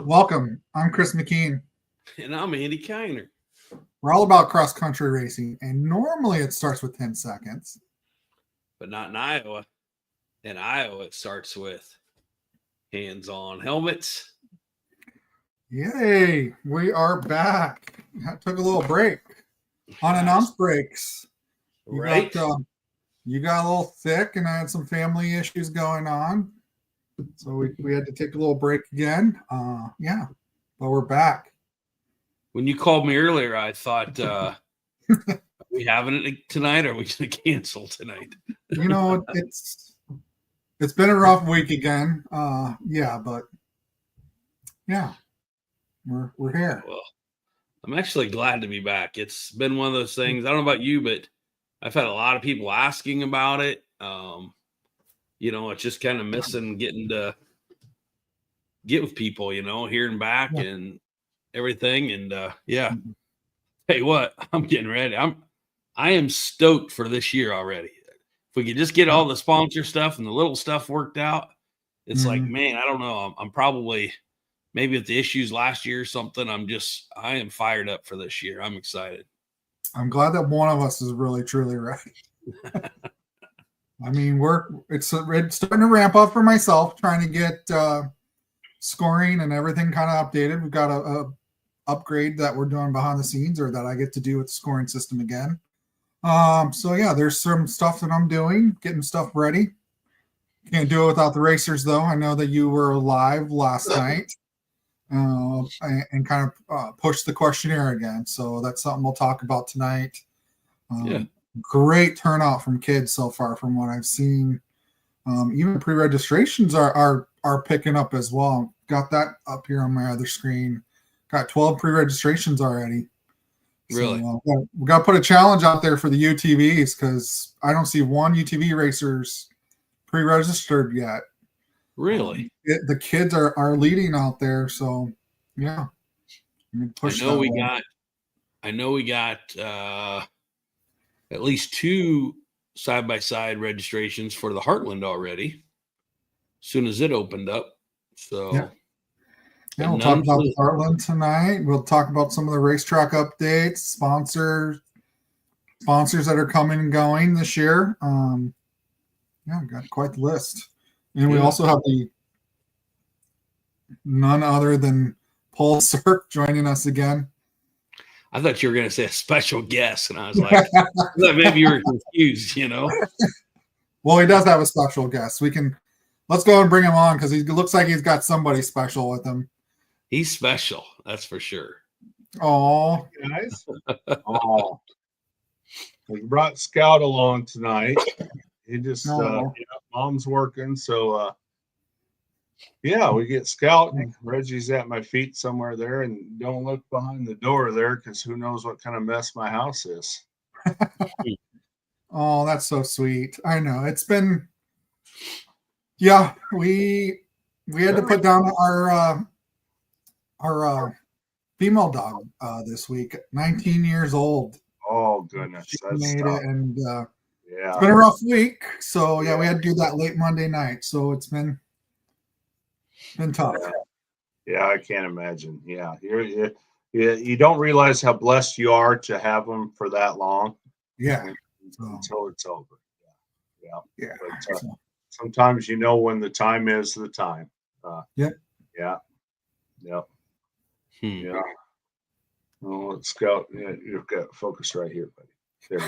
Welcome. I'm Chris McKean. And I'm Andy Kiner. We're all about cross-country racing, and normally it starts with 10 seconds. But not in Iowa. In Iowa, it starts with hands-on helmets. Yay, we are back. I took a little break. Unannounced breaks. You got a little thick, and I had some family issues going on. So we had to take a little break again. But we're back. When you called me earlier, I thought, are we having it tonight, or are we going to cancel tonight? It's been a rough week again. But we're here. Well, I'm actually glad to be back. It's been one of those things. I don't know about you, but I've had a lot of people asking about it. It's just kind of missing getting to get with people, hearing back and everything. And hey, what? I'm getting ready. I am stoked for this year already. If we could just get all the sponsor stuff and the little stuff worked out, it's like, man, I don't know. I'm probably maybe with the issues last year or something. I am fired up for this year. I'm excited. I'm glad that one of us is really truly ready. I mean, it's starting to ramp up for myself, trying to get scoring and everything kind of updated. We've got a upgrade that we're doing behind the scenes, or that I get to do with the scoring system again. There's some stuff that I'm doing, getting stuff ready. Can't do it without the racers, though. I know that you were live last night and kind of pushed the questionnaire again. So that's something we'll talk about tonight. Great turnout from kids so far, from what I've seen. Even pre-registrations are picking up as well. Got that up here on my other screen. Got 12 pre-registrations already. Really? So, we got to put a challenge out there for the UTVs, because I don't see one UTV racers pre-registered yet. Really? The kids are leading out there, so yeah. I know we got at least 2 side-by-side registrations for the Heartland already, as soon as it opened up. So we'll talk about the Heartland tonight. We'll talk about some of the racetrack updates, sponsors that are coming and going this year. Got quite the list. And we also have none other than Paul Serck joining us again. I thought you were going to say a special guest, and I was like, maybe you were confused, Well, he does have a special guest. Let's go and bring him on, because he looks like he's got somebody special with him. He's special, that's for sure. Oh, guys! We brought Scout along tonight. He just, Mom's working, so we get Scout, and Reggie's at my feet somewhere there, and don't look behind the door there, because who knows what kind of mess my house is. Oh, that's so sweet. I know. It's been, we had to put down our female dog this week, 19 years old. Oh, goodness. She made it, and it's been a rough week. So, we had to do that late Monday night. So it's been tough. Yeah, I can't imagine. Yeah, you don't realize how blessed you are to have them for that long. Yeah, until it's over. Yeah. But, sometimes when the time is the time. Yeah. Oh, let's Scout. Yeah, you've got focus right here, buddy. There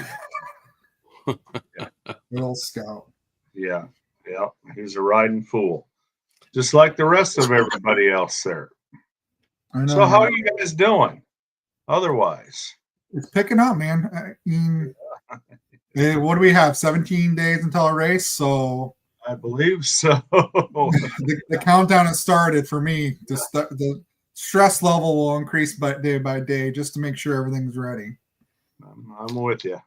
we go. Little Scout. Yeah. He's a riding fool, just like the rest of everybody else there. I know. So how are you guys doing? Otherwise, it's picking up, man. I mean, what do we have? 17 days until a race, so I believe so. the countdown has started for me. The stress level will increase day by day, just to make sure everything's ready. I'm with you.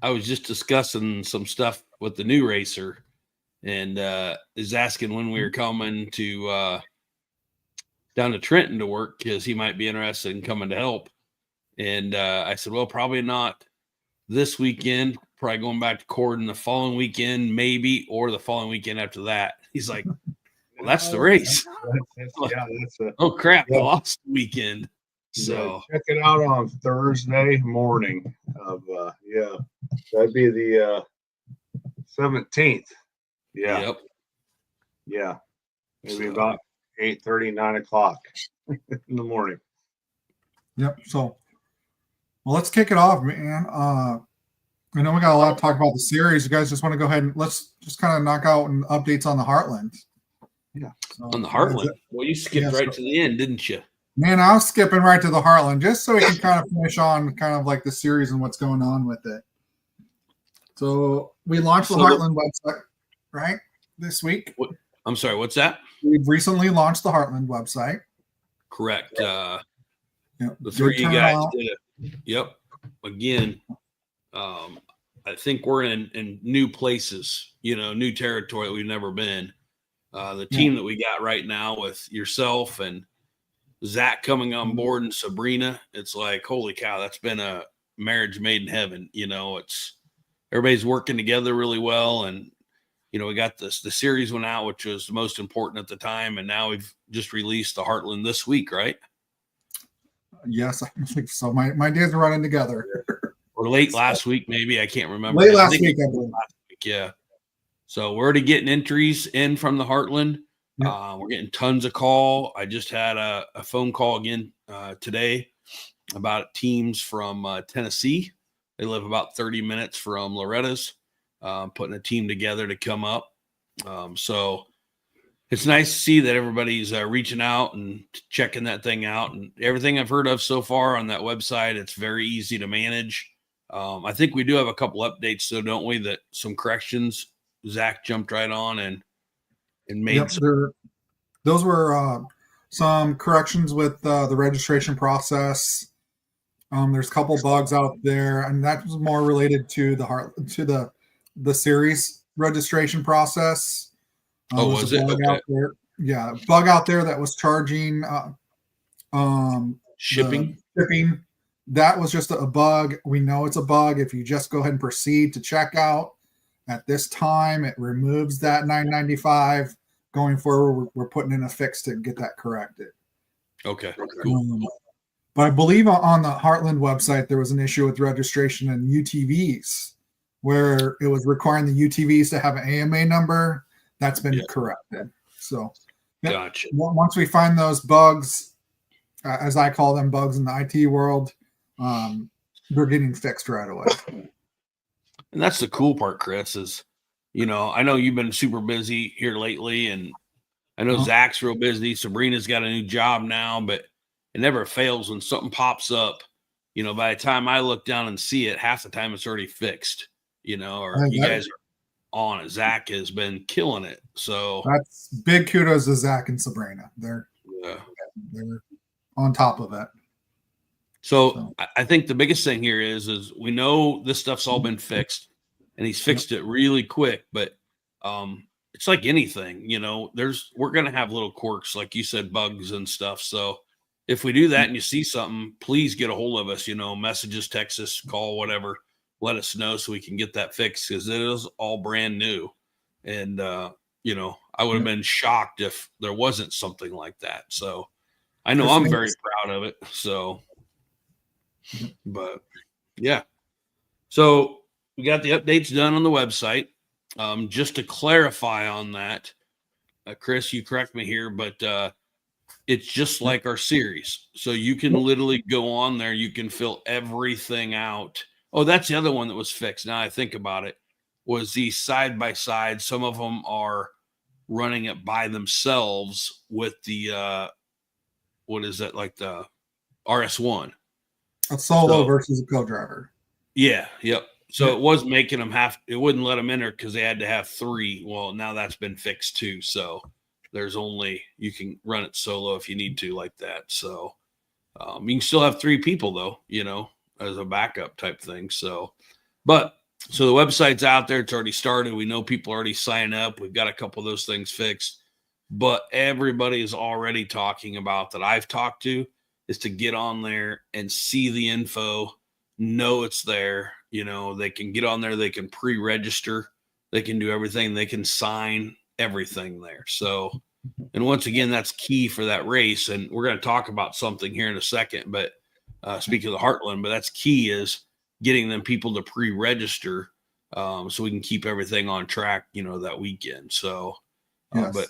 I was just discussing some stuff with the new racer, and is asking when we were coming to down to Trenton to work, because he might be interested in coming to help. And I said, well, probably not this weekend, probably going back to Corden the following weekend, maybe, or the following weekend after that. He's like, well, that's the race. That's a, Oh crap! yeah. I lost the weekend. So check it out on Thursday morning of that'd be the 17th. Yeah. Yep. Yeah. Maybe So, about 8:30, 9 o'clock in the morning. Yep. So, well, let's kick it off, man. I know we got a lot to talk about the series. You guys just want to go ahead and let's just kind of knock out and updates on the Heartland. Yeah. So, on the Heartland. Well, you skipped right to the end, didn't you? Man, I was skipping right to the Heartland just so we can kind of finish on kind of like the series and what's going on with it. So we launched the Heartland website, right? This week. I'm sorry, what's that? We've recently launched the Heartland website. Correct. Yep. The three of you guys did it. Yep. Again, I think we're in new places, new territory that we've never been. The team that we got right now with yourself and Zach coming on board and Sabrina, it's like, holy cow, that's been a marriage made in heaven. It's everybody's working together really well. And, we got the series went out, which was the most important at the time. And now we've just released the Heartland this week, right? Yes, I think so. My days are running together. Or late last week, maybe. I can't remember. Late last week, I believe. Last week, yeah. So we're already getting entries in from the Heartland. Yep. We're getting tons of call. I just had a phone call again today about teams from Tennessee. They live about 30 minutes from Loretta's, putting a team together to come up. So it's nice to see that everybody's reaching out and checking that thing out. And everything I've heard of so far on that website, it's very easy to manage. I think we do have a couple updates, though, don't we? That some corrections. Zach jumped right on and made those were some corrections with the registration process. There's a couple bugs out there, and that was more related to the series registration process. Was it? Okay. Out there. Yeah, bug out there that was charging shipping. That was just a bug. We know it's a bug. If you just go ahead and proceed to checkout at this time, it removes that $9.95. Going forward, we're putting in a fix to get that corrected. Okay, cool. But I believe on the Heartland website, there was an issue with registration and UTVs where it was requiring the UTVs to have an AMA number. That's been corrected. So gotcha. Once we find those bugs, as I call them, bugs in the IT world, they're getting fixed right away. And that's the cool part, Chris, is, I know you've been super busy here lately, and I know Zach's real busy. Sabrina's got a new job now, but it never fails when something pops up. By the time I look down and see it, half the time it's already fixed, or you guys are on it. Zach has been killing it. So that's big kudos to Zach and Sabrina. They're on top of it. So I think the biggest thing here is we know this stuff's all been fixed, and he's fixed it really quick. But it's like anything, we're going to have little quirks, like you said, bugs and stuff. So if we do that and you see something, please get a hold of us. Messages, text us, call, whatever. Let us know so we can get that fixed, because it is all brand new. And I would have been shocked if there wasn't something like that. So I know I'm very proud of it. So. But yeah, so we got the updates done on the website. Just to clarify on that, Chris, you correct me here, but it's just like our series. So you can literally go on there, you can fill everything out. Oh, that's the other one that was fixed. Now I think about it, was the side by side. Some of them are running it by themselves with the what is that, like the RS1. A solo versus a co-driver. Yeah. Yep. So it was making them it wouldn't let them enter because they had to have 3. Well, now that's been fixed too. So there's you can run it solo if you need to, like that. So you can still have 3 people though, as a backup type thing. So the website's out there. It's already started. We know people already sign up. We've got a couple of those things fixed, but everybody is already talking about that I've talked to is to get on there and see the info, know it's there. They can get on there, they can pre-register, they can do everything, they can sign everything there. So And once again, that's key for that race. And we're going to talk about something here in a second, but speaking of the Heartland, but that's key is getting them people to pre-register so we can keep everything on track, that weekend. So, Yes. But,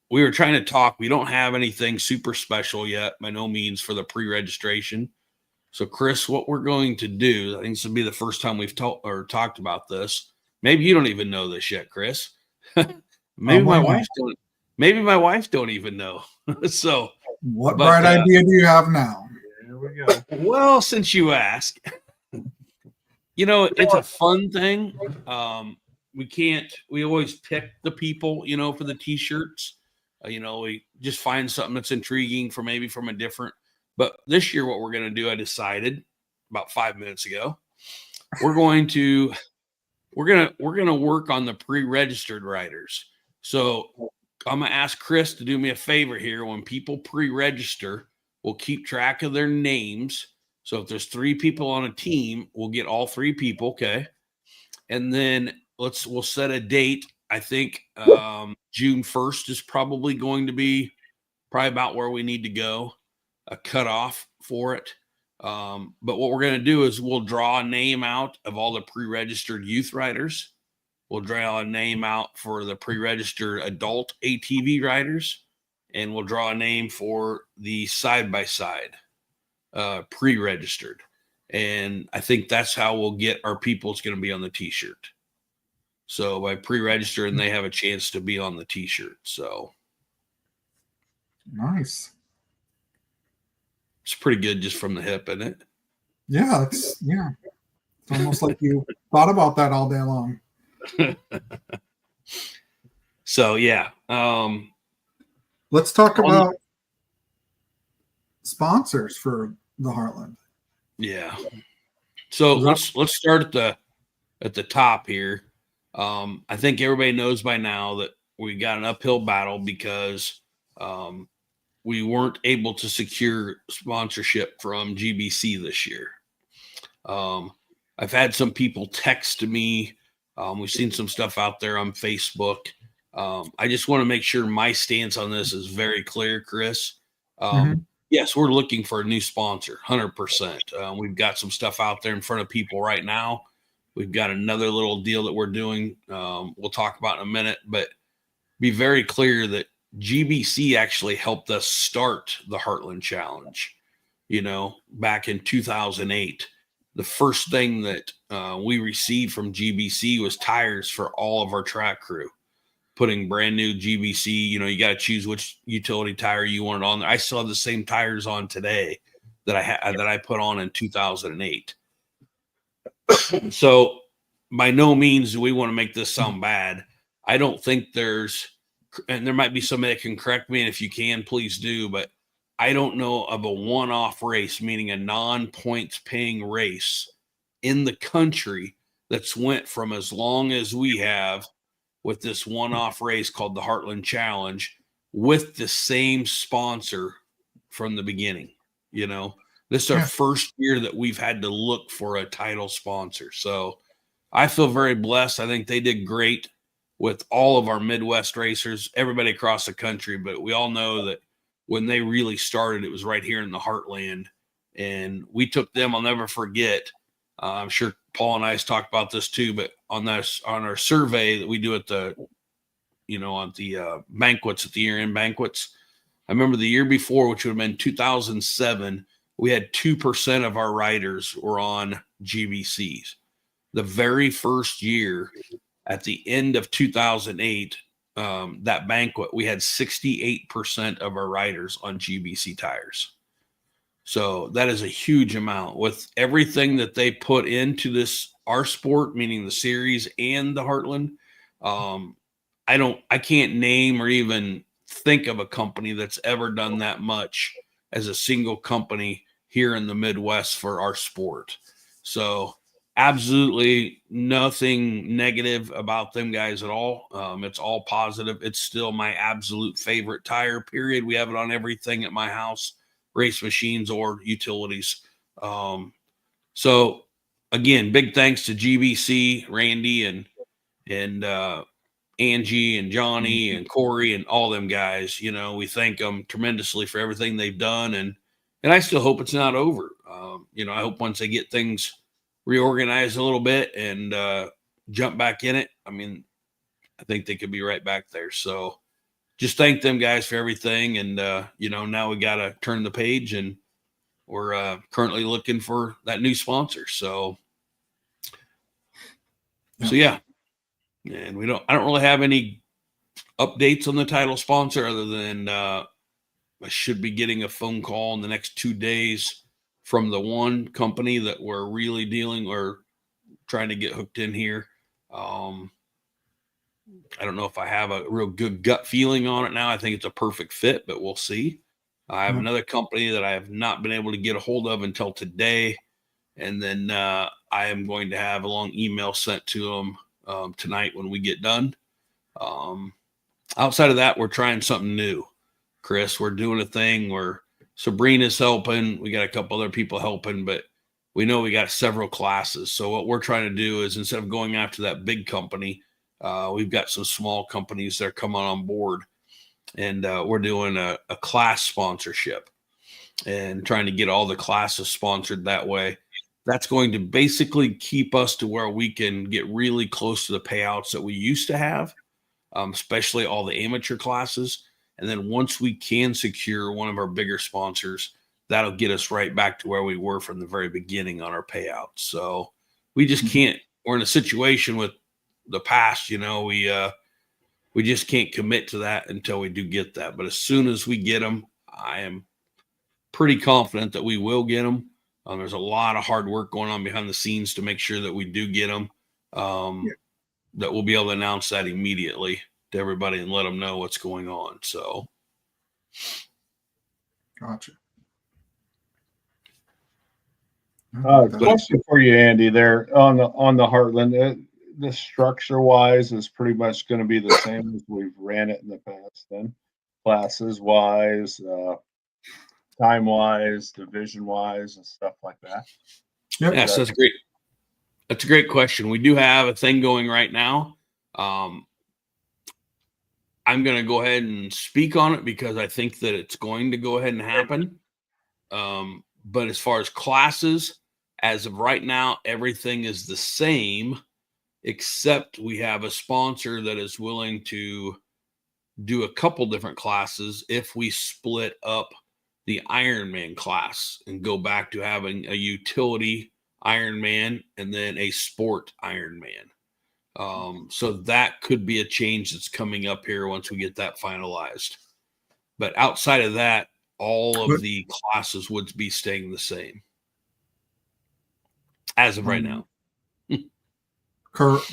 we were trying to talk. We don't have anything super special yet, by no means, for the pre-registration. So, Chris, what we're going to do, I think this will be the first time we've talked about this. Maybe you don't even know this yet, Chris. Maybe my wife don't. Maybe my wife don't even know. So, what bright idea do you have now? Here we go. Well, since you ask, it's a fun thing. We always pick the people, for the t-shirts. We just find something that's intriguing from a different. But this year, what we're going to do, I decided about 5 minutes ago, we're going to work on the pre-registered riders. So I'm going to ask Chris to do me a favor here. When people pre-register, we'll keep track of their names. So if there's 3 people on a team, we'll get all 3 people. Okay. And then we'll set a date. I think June 1st is probably going to be about where we need to go, a cutoff for it. But what we're going to do is we'll draw a name out of all the pre-registered youth riders. We'll draw a name out for the pre-registered adult ATV riders, and we'll draw a name for the side-by-side pre-registered. And I think that's how we'll get our people. It's going to be on the t-shirt. So by pre-registering, they have a chance to be on the t-shirt. So nice. It's pretty good just from the hip, isn't it? Yeah, it's almost like you thought about that all day long. So yeah. Let's talk about sponsors for the Heartland. Yeah. So let's start at the top here. I think everybody knows by now that we got an uphill battle because we weren't able to secure sponsorship from GBC this year. I've had some people text me. We've seen some stuff out there on Facebook. I just want to make sure my stance on this is very clear, Chris. Yes, we're looking for a new sponsor, 100%. We've got some stuff out there in front of people right now. We've got another little deal that we're doing. We'll talk about in a minute, but be very clear that GBC actually helped us start the Heartland Challenge, back in 2008. The first thing that we received from GBC was tires for all of our track crew, putting brand new GBC. You got to choose which utility tire you wanted on there. I still have the same tires on today that I put on in 2008. So by no means do we want to make this sound bad. I don't think and there might be somebody that can correct me, and if you can, please do, but I don't know of a one-off race, meaning a non-points paying race in the country that's went from as long as we have with this one-off race called the Heartland Challenge with the same sponsor from the beginning. This is our first year that we've had to look for a title sponsor. So I feel very blessed. I think they did great with all of our Midwest racers, everybody across the country. But we all know that when they really started, it was right here in the Heartland. And we took them, I'll never forget. I'm sure Paul and I talked about this too, but on our survey that we do at the, on the banquets, at the year-end banquets, I remember the year before, which would have been 2007, we had 2% of our riders were on GBCs. The very first year, at the end of 2008, that banquet, we had 68% of our riders on GBC tires. So that is a huge amount. With everything that they put into our sport, meaning the series and the Heartland, I can't name or even think of a company that's ever done that much as a single company here in the Midwest for our sport. So absolutely nothing negative about them guys at all. It's all positive. It's still my absolute favorite tire, period. We have it on everything at my house, race machines or utilities. So again, big thanks to GBC, Randy, and Angie and Johnny and Corey and all them guys. You know, we thank them tremendously for everything they've done, and I still hope it's not over. You know, I hope once they get things reorganized a little bit and jump back in it, I mean, I think they could be right back there. So just thank them guys for everything. And, you know, now we got to turn the page, and we're currently looking for that new sponsor. So yeah. And I don't really have any updates on the title sponsor other than I should be getting a phone call in the next 2 days from the one company that we're really dealing or trying to get hooked in here. I don't know if I have a real good gut feeling on it now. I think it's a perfect fit, but we'll see. I have another company that I have not been able to get a hold of until today. And then I am going to have a long email sent to them tonight when we get done. Outside of that, we're trying something new. Chris, we're doing a thing where Sabrina's helping. We got a couple other people helping, but we know we got several classes. So what we're trying to do is, instead of going after that big company, we've got some small companies that are coming on board, and we're doing a class sponsorship and trying to get all the classes sponsored that way. That's going to basically keep us to where we can get really close to the payouts that we used to have, especially all the amateur classes. And then once we can secure one of our bigger sponsors, that'll get us right back to where we were from the very beginning on our payouts. So we just can't, we're in a situation with the past, you know, we just can't commit to that until we do get that. But as soon as we get them, I am pretty confident that we will get them. There's a lot of hard work going on behind the scenes to make sure that we do get them, that we'll be able to announce that immediately to everybody and let them know what's going on. So. Gotcha. Question for you, Andy, there on the Heartland. The structure wise is pretty much going to be the same as we've ran it in the past. Then classes wise, time wise, division wise, and stuff like that. Yep. Yes, that's great. That's a great question. We do have a thing going right now. I'm going to go ahead and speak on it because I think that it's going to go ahead and happen. But as far as classes, as of right now, everything is the same, except we have a sponsor that is willing to do a couple different classes if we split up the Ironman class and go back to having a utility Ironman and then a sport Ironman. So that could be a change that's coming up here once we get that finalized. But outside of that, all of the classes would be staying the same as of right now.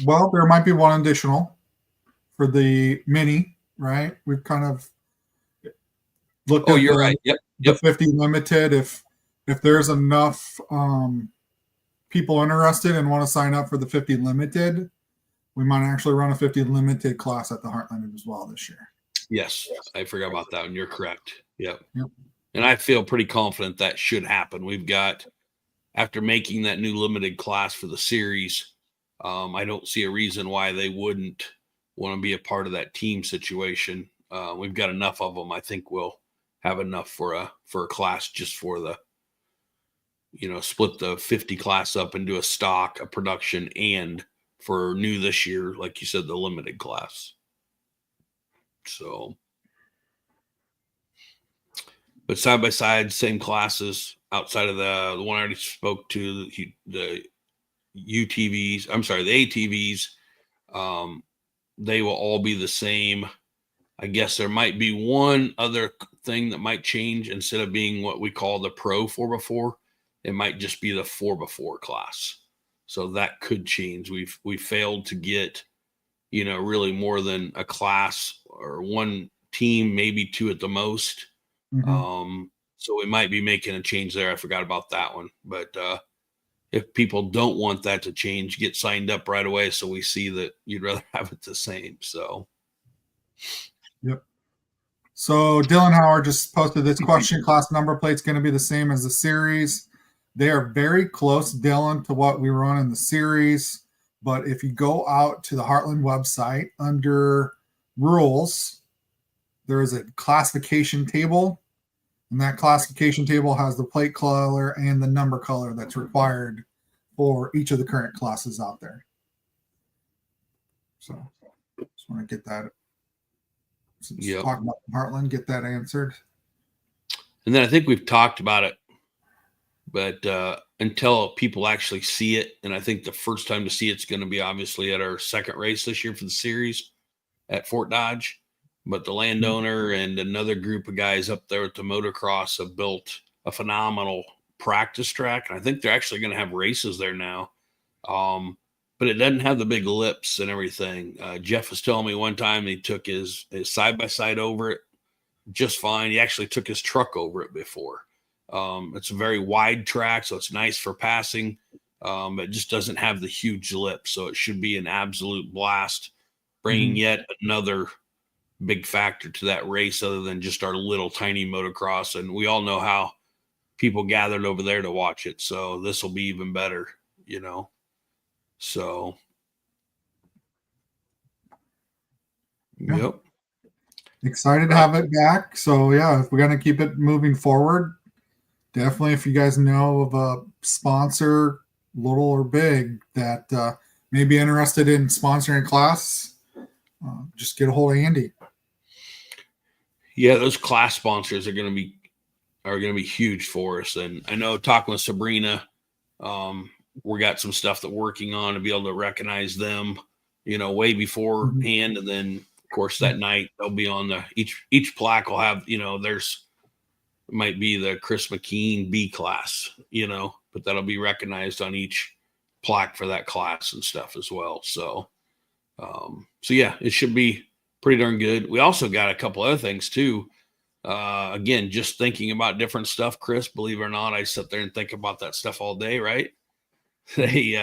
Well, there might be one additional for the mini, right? We've kind of looked at you're right. Yep. The 50 limited. If there's enough people interested and want to sign up for the 50 limited, we might actually run a 50 limited class at the Heartland as well this year. Yes, I forgot about that, and you're correct. Yep. And I feel pretty confident that should happen. We've got, after making that new limited class for the series, I don't see a reason why they wouldn't want to be a part of that team situation. We've got enough of them. I think we'll have enough for a class just for the, split the 50 class up and do a stock, a production, and for new this year, like you said, the limited class. So, but side by side, same classes outside of the one I already spoke to, the UTVs. I'm sorry, the ATVs. They will all be the same. I guess there might be one other thing that might change. Instead of being what we call the Pro 4x4, it might just be the 4x4 class. So that could change. We failed to get, really more than a class or one team, maybe two at the most. Mm-hmm. So we might be making a change there. I forgot about that one. But if people don't want that to change, get signed up right away so we see that you'd rather have it the same. So. Yep. So Dylan Howard just posted this question. Class number plate's going to be the same as the series. They are very close, Dylan, to what we run in the series. But if you go out to the Heartland website under rules, there is a classification table, and that classification table has the plate color and the number color that's required for each of the current classes out there. So just want to get that. Talk about Heartland, get that answered. And then I think we've talked about it, but until people actually see it, and I think the first time to see it's going to be obviously at our second race this year for the series at Fort Dodge. But the landowner and another group of guys up there at the motocross have built a phenomenal practice track. And I think they're actually going to have races there now. But it doesn't have the big lips and everything. Jeff was telling me one time he took his side-by-side over it just fine. He actually took his truck over it before. It's a very wide track, so it's nice for passing. It just doesn't have the huge lip, so it should be an absolute blast, bringing yet another big factor to that race other than just our little tiny motocross. And we all know how people gathered over there to watch it, so this will be even better, you know. So yep, excited to have it back. So yeah, if we're going to keep it moving forward, definitely if you guys know of a sponsor, little or big, that may be interested in sponsoring a class, just get a hold of Andy. Yeah, those class sponsors are going to be huge for us. And I know talking with Sabrina, we got some stuff that we're working on to be able to recognize them, you know, way beforehand. And then of course that night they'll be on the each plaque will have, you know, might be the Chris McKean B class, you know, but that'll be recognized on each plaque for that class and stuff as well. So yeah, it should be pretty darn good. We also got a couple other things too. Again, just thinking about different stuff, Chris, believe it or not, I sit there and think about that stuff all day, right? We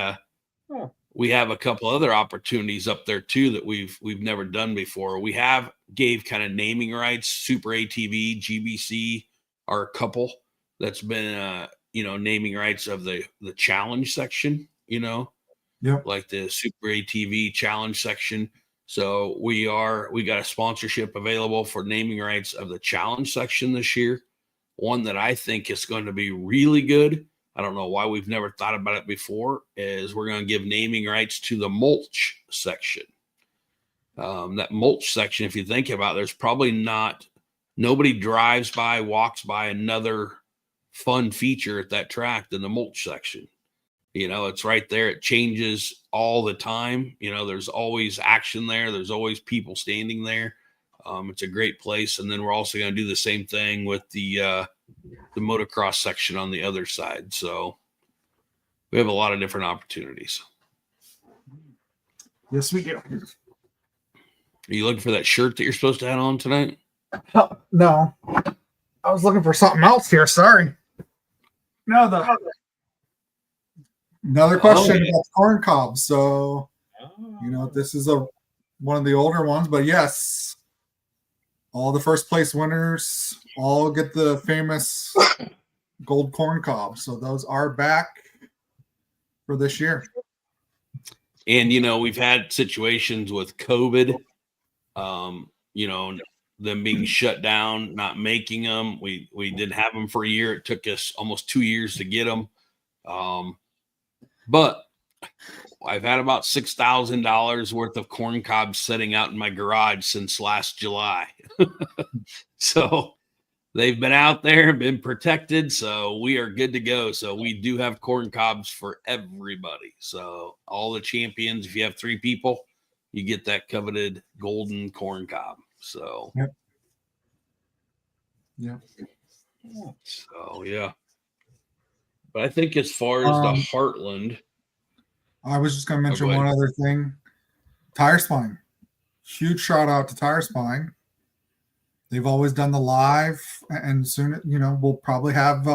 have a couple other opportunities up there too that we've never done before. We gave kind of naming rights. Super ATV, GBC are a couple that's been naming rights of the challenge section, you know, like the Super ATV challenge section. So we got a sponsorship available for naming rights of the challenge section this year. One that I think is going to be really good. I don't know why we've never thought about it before, is we're going to give naming rights to the mulch section. That mulch section, if you think about it, there's probably nobody drives by, walks by another fun feature at that track than the mulch section. You know, it's right there. It changes all the time. You know, there's always action there. There's always people standing there. It's a great place. And then we're also going to do the same thing with the motocross section on the other side. So we have a lot of different opportunities. Yes, we do. Are you looking for that shirt that you're supposed to have on tonight? No, I was looking for something else here. Sorry. No, another question about corn cobs. So, you know, this is one of the older ones, but yes, all the first place winners all get the famous gold corn cobs. So those are back for this year. And, you know, we've had situations with COVID, you know, them being shut down, not making them. We didn't have them for a year. It took us almost 2 years to get them. But I've had about $6,000 worth of corn cobs sitting out in my garage since last July. So they've been out there, been protected. So we are good to go. So we do have corn cobs for everybody. So all the champions, if you have 3 people, you get that coveted golden corn cob. So, yeah. So, yeah. But I think as far as the Heartland, I was just going to mention one other thing. Tire Spine. Huge shout out to Tire Spine. They've always done the live, and soon, you know, we'll probably have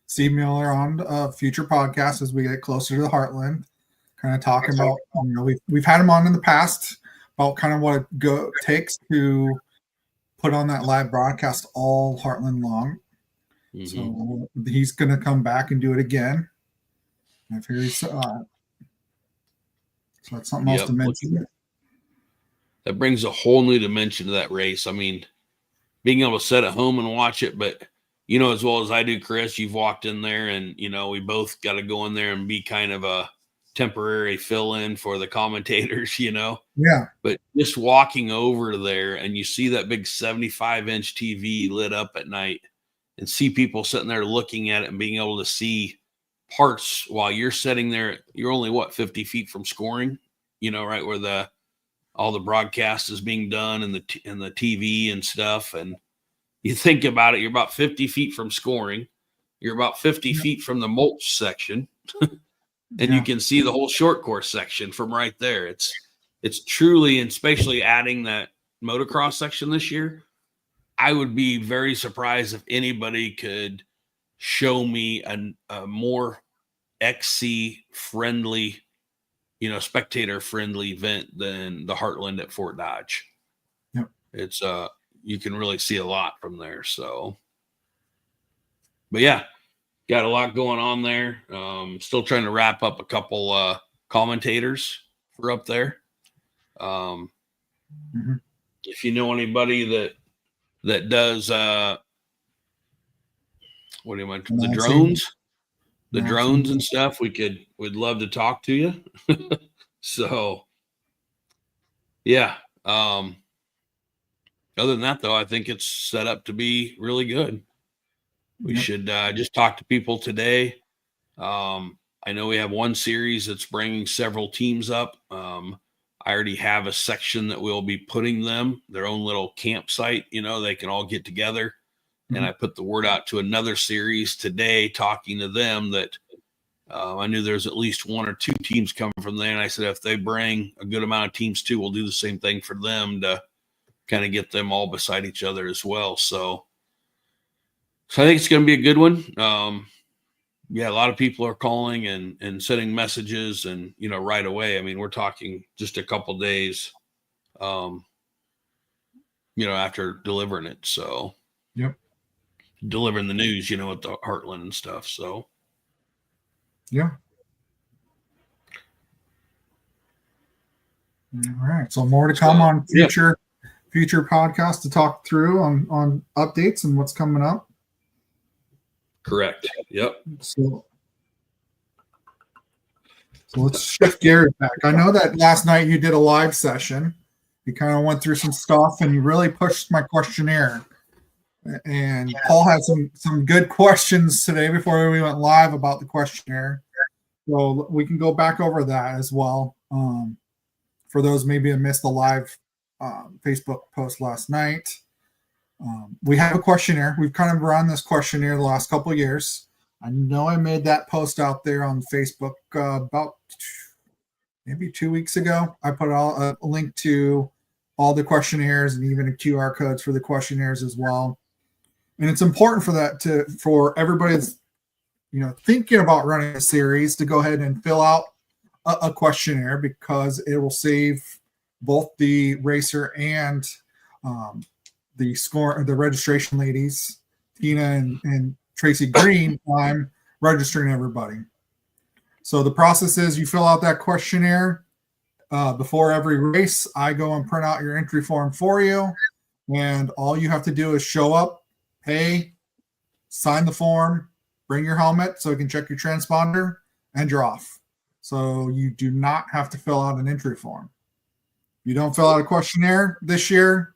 Steve Miller on a future podcast as we get closer to the Heartland, kind of talking about, you know, we've had him on in the past about kind of what it takes to put on that live broadcast all Heartland long. So he's going to come back and do it again. I've heard So that's something else to mention. That brings a whole new dimension to that race. I mean, being able to sit at home and watch it, but as well as I do, Chris, you've walked in there and, we both got to go in there and be kind of a temporary fill-in for the commentators, Yeah. But just walking over there and you see that big 75-inch TV lit up at night and see people sitting there looking at it and being able to see parts while you're sitting there, you're only 50 feet from scoring, right where all the broadcast is being done and the TV and stuff. And you think about it, you're about 50 feet from scoring. You're about 50 feet from the mulch section. And you can see the whole short course section from right there. It's truly, and especially adding that motocross section this year, I would be very surprised if anybody could show me a more XC friendly, spectator friendly event than the Heartland at Fort Dodge. Yep. It's you can really see a lot from there. So, but yeah, got a lot going on there. Still trying to wrap up a couple commentators for up there. If you know anybody that does what do you want? The drones? The drones and stuff, we'd love to talk to you. So yeah. Other than that though, I think it's set up to be really good. We should just talk to people today. I know we have one series that's bringing several teams up. I already have a section that we'll be putting them, their own little campsite, they can all get together. And I put the word out to another series today, talking to them that I knew there's at least one or two teams coming from there. And I said, if they bring a good amount of teams too, we'll do the same thing for them to kind of get them all beside each other as well. So I think it's going to be a good one. A lot of people are calling and sending messages and, right away. I mean, we're talking just a couple days, after delivering it. So, delivering the news, at the Heartland and stuff. So, yeah. All right. So more to come on future podcasts to talk through on updates and what's coming up. Correct. Yep. So let's shift gears back. I know that last night you did a live session. You kind of went through some stuff and you really pushed my questionnaire. And Paul had some good questions today before we went live about the questionnaire. So we can go back over that as well. For those maybe who missed the live Facebook post last night. We have a questionnaire. We've kind of run this questionnaire the last couple of years. I know I made that post out there on Facebook about maybe 2 weeks ago. I put a link to all the questionnaires and even QR codes for the questionnaires as well. And it's important for everybody that's thinking about running a series to go ahead and fill out a questionnaire, because it will save both the racer and the registration ladies, Tina and Tracy Green, time registering everybody. So the process is you fill out that questionnaire before every race. I go and print out your entry form for you, and all you have to do is show up, pay, sign the form, bring your helmet so you can check your transponder, and you're off. So you do not have to fill out an entry form. You don't fill out a questionnaire this year,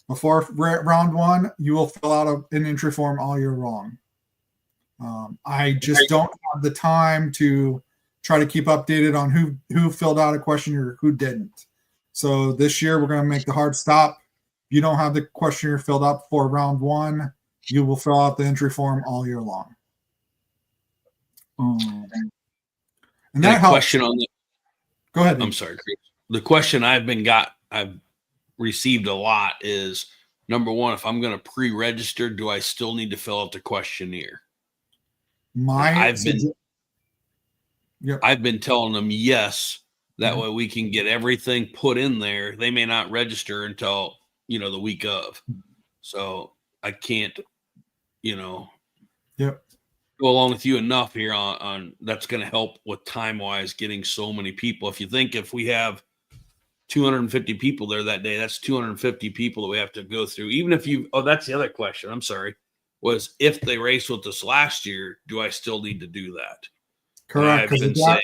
before round one, you will fill out an entry form all year long. I just don't have the time to try to keep updated on who filled out a questionnaire or who didn't. So this year we're going to make the hard stop. If you don't have the questionnaire filled out for round one, you will fill out the entry form all year long. And that helps. Question on the. Go ahead. I'm sorry, Chris. The question I've received a lot is, number one, if I'm going to pre-register, do I still need to fill out the questionnaire? I've been telling them yes. That way we can get everything put in there. They may not register until the week of, so I can't. Yep. go along with you enough here on that's going to help with time wise getting so many people. If you think if we have 250 people there that day, that's 250 people that we have to go through. Even if that's the other question. I'm sorry. Was if they raced with us last year, do I still need to do that? Correct. I've been saying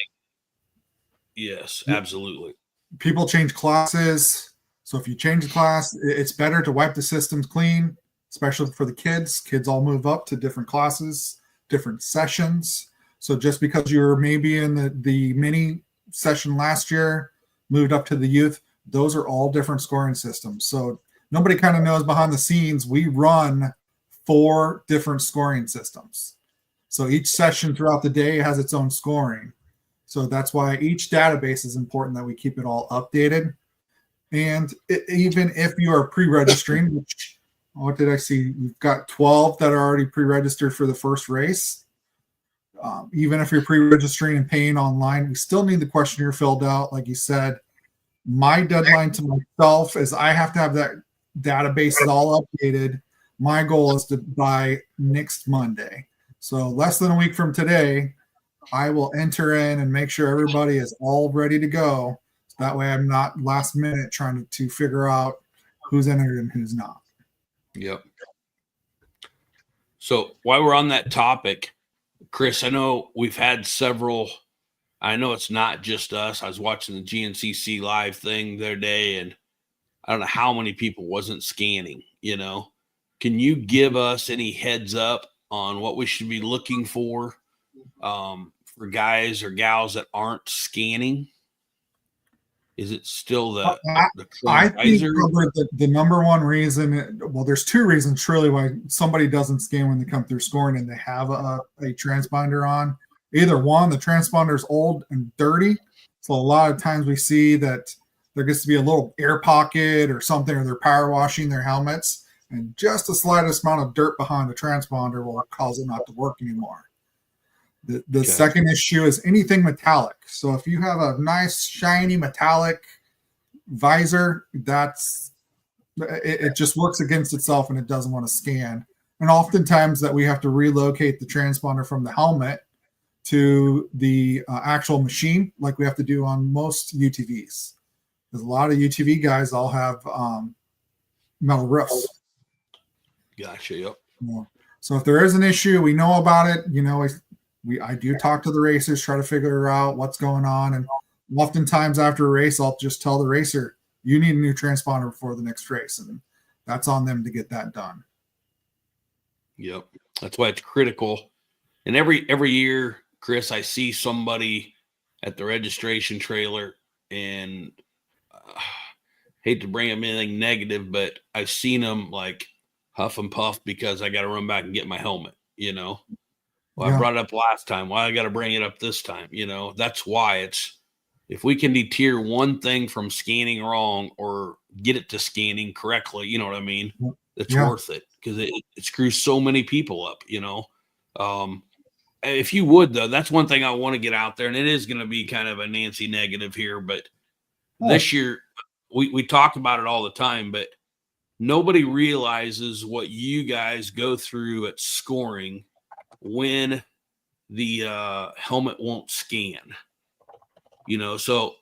yes, absolutely. People change classes. So if you change the class, it's better to wipe the systems clean, especially for the kids. Kids all move up to different classes, different sessions. So just because you're maybe in the mini session last year, moved up to the youth, those are all different scoring systems. So nobody kind of knows behind the scenes, we run 4 different scoring systems. So each session throughout the day has its own scoring. So that's why each database is important that we keep it all updated. And even if you are pre-registering, which, what did I see? You've got 12 that are already pre-registered for the first race. Even if you're pre-registering and paying online, we still need the questionnaire filled out. Like you said, my deadline to myself is I have to have that database all updated. My goal is to by next Monday. So less than a week from today, I will enter in and make sure everybody is all ready to go. So that way I'm not last minute trying to figure out who's entered and who's not. Yep. So while we're on that topic, Chris, I know we've had several. I know it's not just us. I was watching the GNCC live thing the other day, and I don't know how many people wasn't scanning, Can you give us any heads up on what we should be looking for guys or gals that aren't scanning? Is it still the I think the number one reason, well, there's 2 reasons truly why somebody doesn't scan when they come through scoring and they have a transponder on. Either one, the transponder is old and dirty. So a lot of times we see that there gets to be a little air pocket or something, or they're power washing their helmets, and just the slightest amount of dirt behind the transponder will cause it not to work anymore. The second issue is anything metallic. So if you have a nice shiny metallic visor, it just works against itself and it doesn't want to scan. And oftentimes that we have to relocate the transponder from the helmet to the actual machine, like we have to do on most UTVs. Because a lot of UTV guys all have metal roofs. Gotcha. Yep. Yeah. So if there is an issue, we know about it. I do talk to the racers, try to figure out what's going on. And oftentimes after a race, I'll just tell the racer, you need a new transponder before the next race. And that's on them to get that done. Yep. That's why it's critical. And every year, Chris, I see somebody at the registration trailer, and hate to bring them anything negative, but I've seen them like huff and puff because I got to run back and get my helmet, Well, yeah. I brought it up last time. Why I got to bring it up this time? That's why it's, if we can deter one thing from scanning wrong or get it to scanning correctly, you know what I mean? It's worth it, because it screws so many people up, If you would, though, that's one thing I want to get out there, and it is going to be kind of a Nancy negative here, but this year we talk about it all the time, but nobody realizes what you guys go through at scoring when the helmet won't scan, so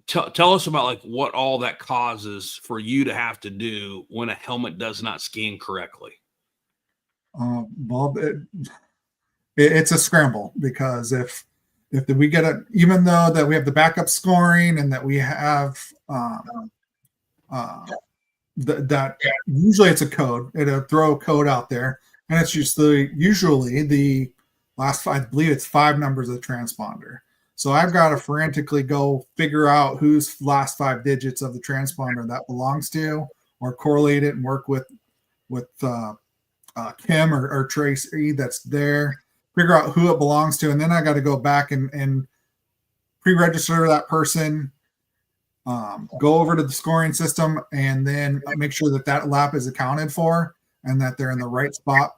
tell us about like what all that causes for you to have to do when a helmet does not scan correctly. Well, it's a scramble, because if we get it, even though that we have the backup scoring and that we have that usually it's a code, it'll throw a code out there. And it's just usually the last 5, I believe it's 5 numbers of the transponder. So I've got to frantically go figure out whose last 5 digits of the transponder that belongs to, or correlate it and work with Kim or Tracy that's there, figure out who it belongs to. And then I got to go back and pre-register that person, go over to the scoring system, and then make sure that lap is accounted for and that they're in the right spot.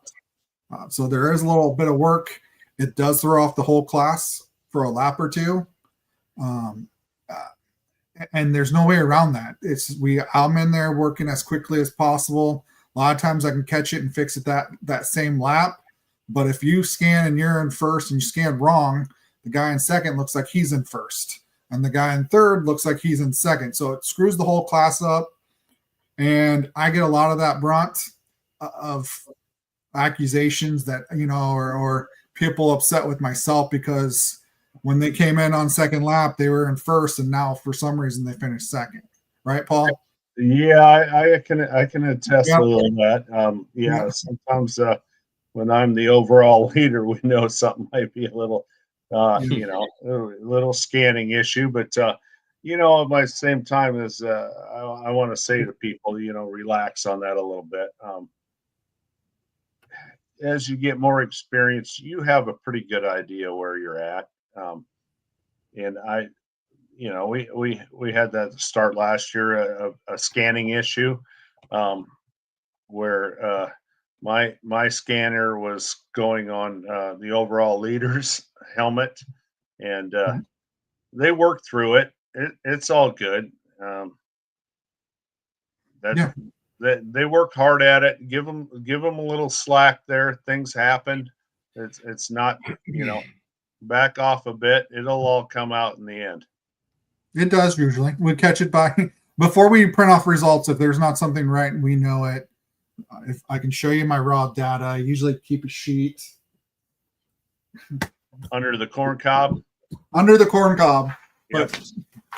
So there is a little bit of work. It does throw off the whole class for a lap or 2. And there's no way around that. I'm in there working as quickly as possible. A lot of times I can catch it and fix it that same lap. But if you scan and you're in first and you scan wrong, the guy in second looks like he's in first, and the guy in third looks like he's in second. So it screws the whole class up. And I get a lot of that brunt of accusations that, or people upset with myself because when they came in on second lap, they were in first, and now for some reason they finished second. Right, Paul? Yeah, I can attest Yep. a little that. Yep. Sometimes when I'm the overall leader, we know something might be a little, a little scanning issue. But by the same time, as I want to say to people, relax on that a little bit. As you get more experience, you have a pretty good idea where you're at. And we had that start last year, a scanning issue, where my scanner was going on the overall leader's helmet, and they worked through it. It's all good. They worked hard at it. Give them a little slack there. Things happened. It's not, back off a bit. It'll all come out in the end. It does usually. We catch it before we print off results. If there's not something right and we know it, if I can show you my raw data, I usually keep a sheet under the corn cob. Under the corn cob, yep. But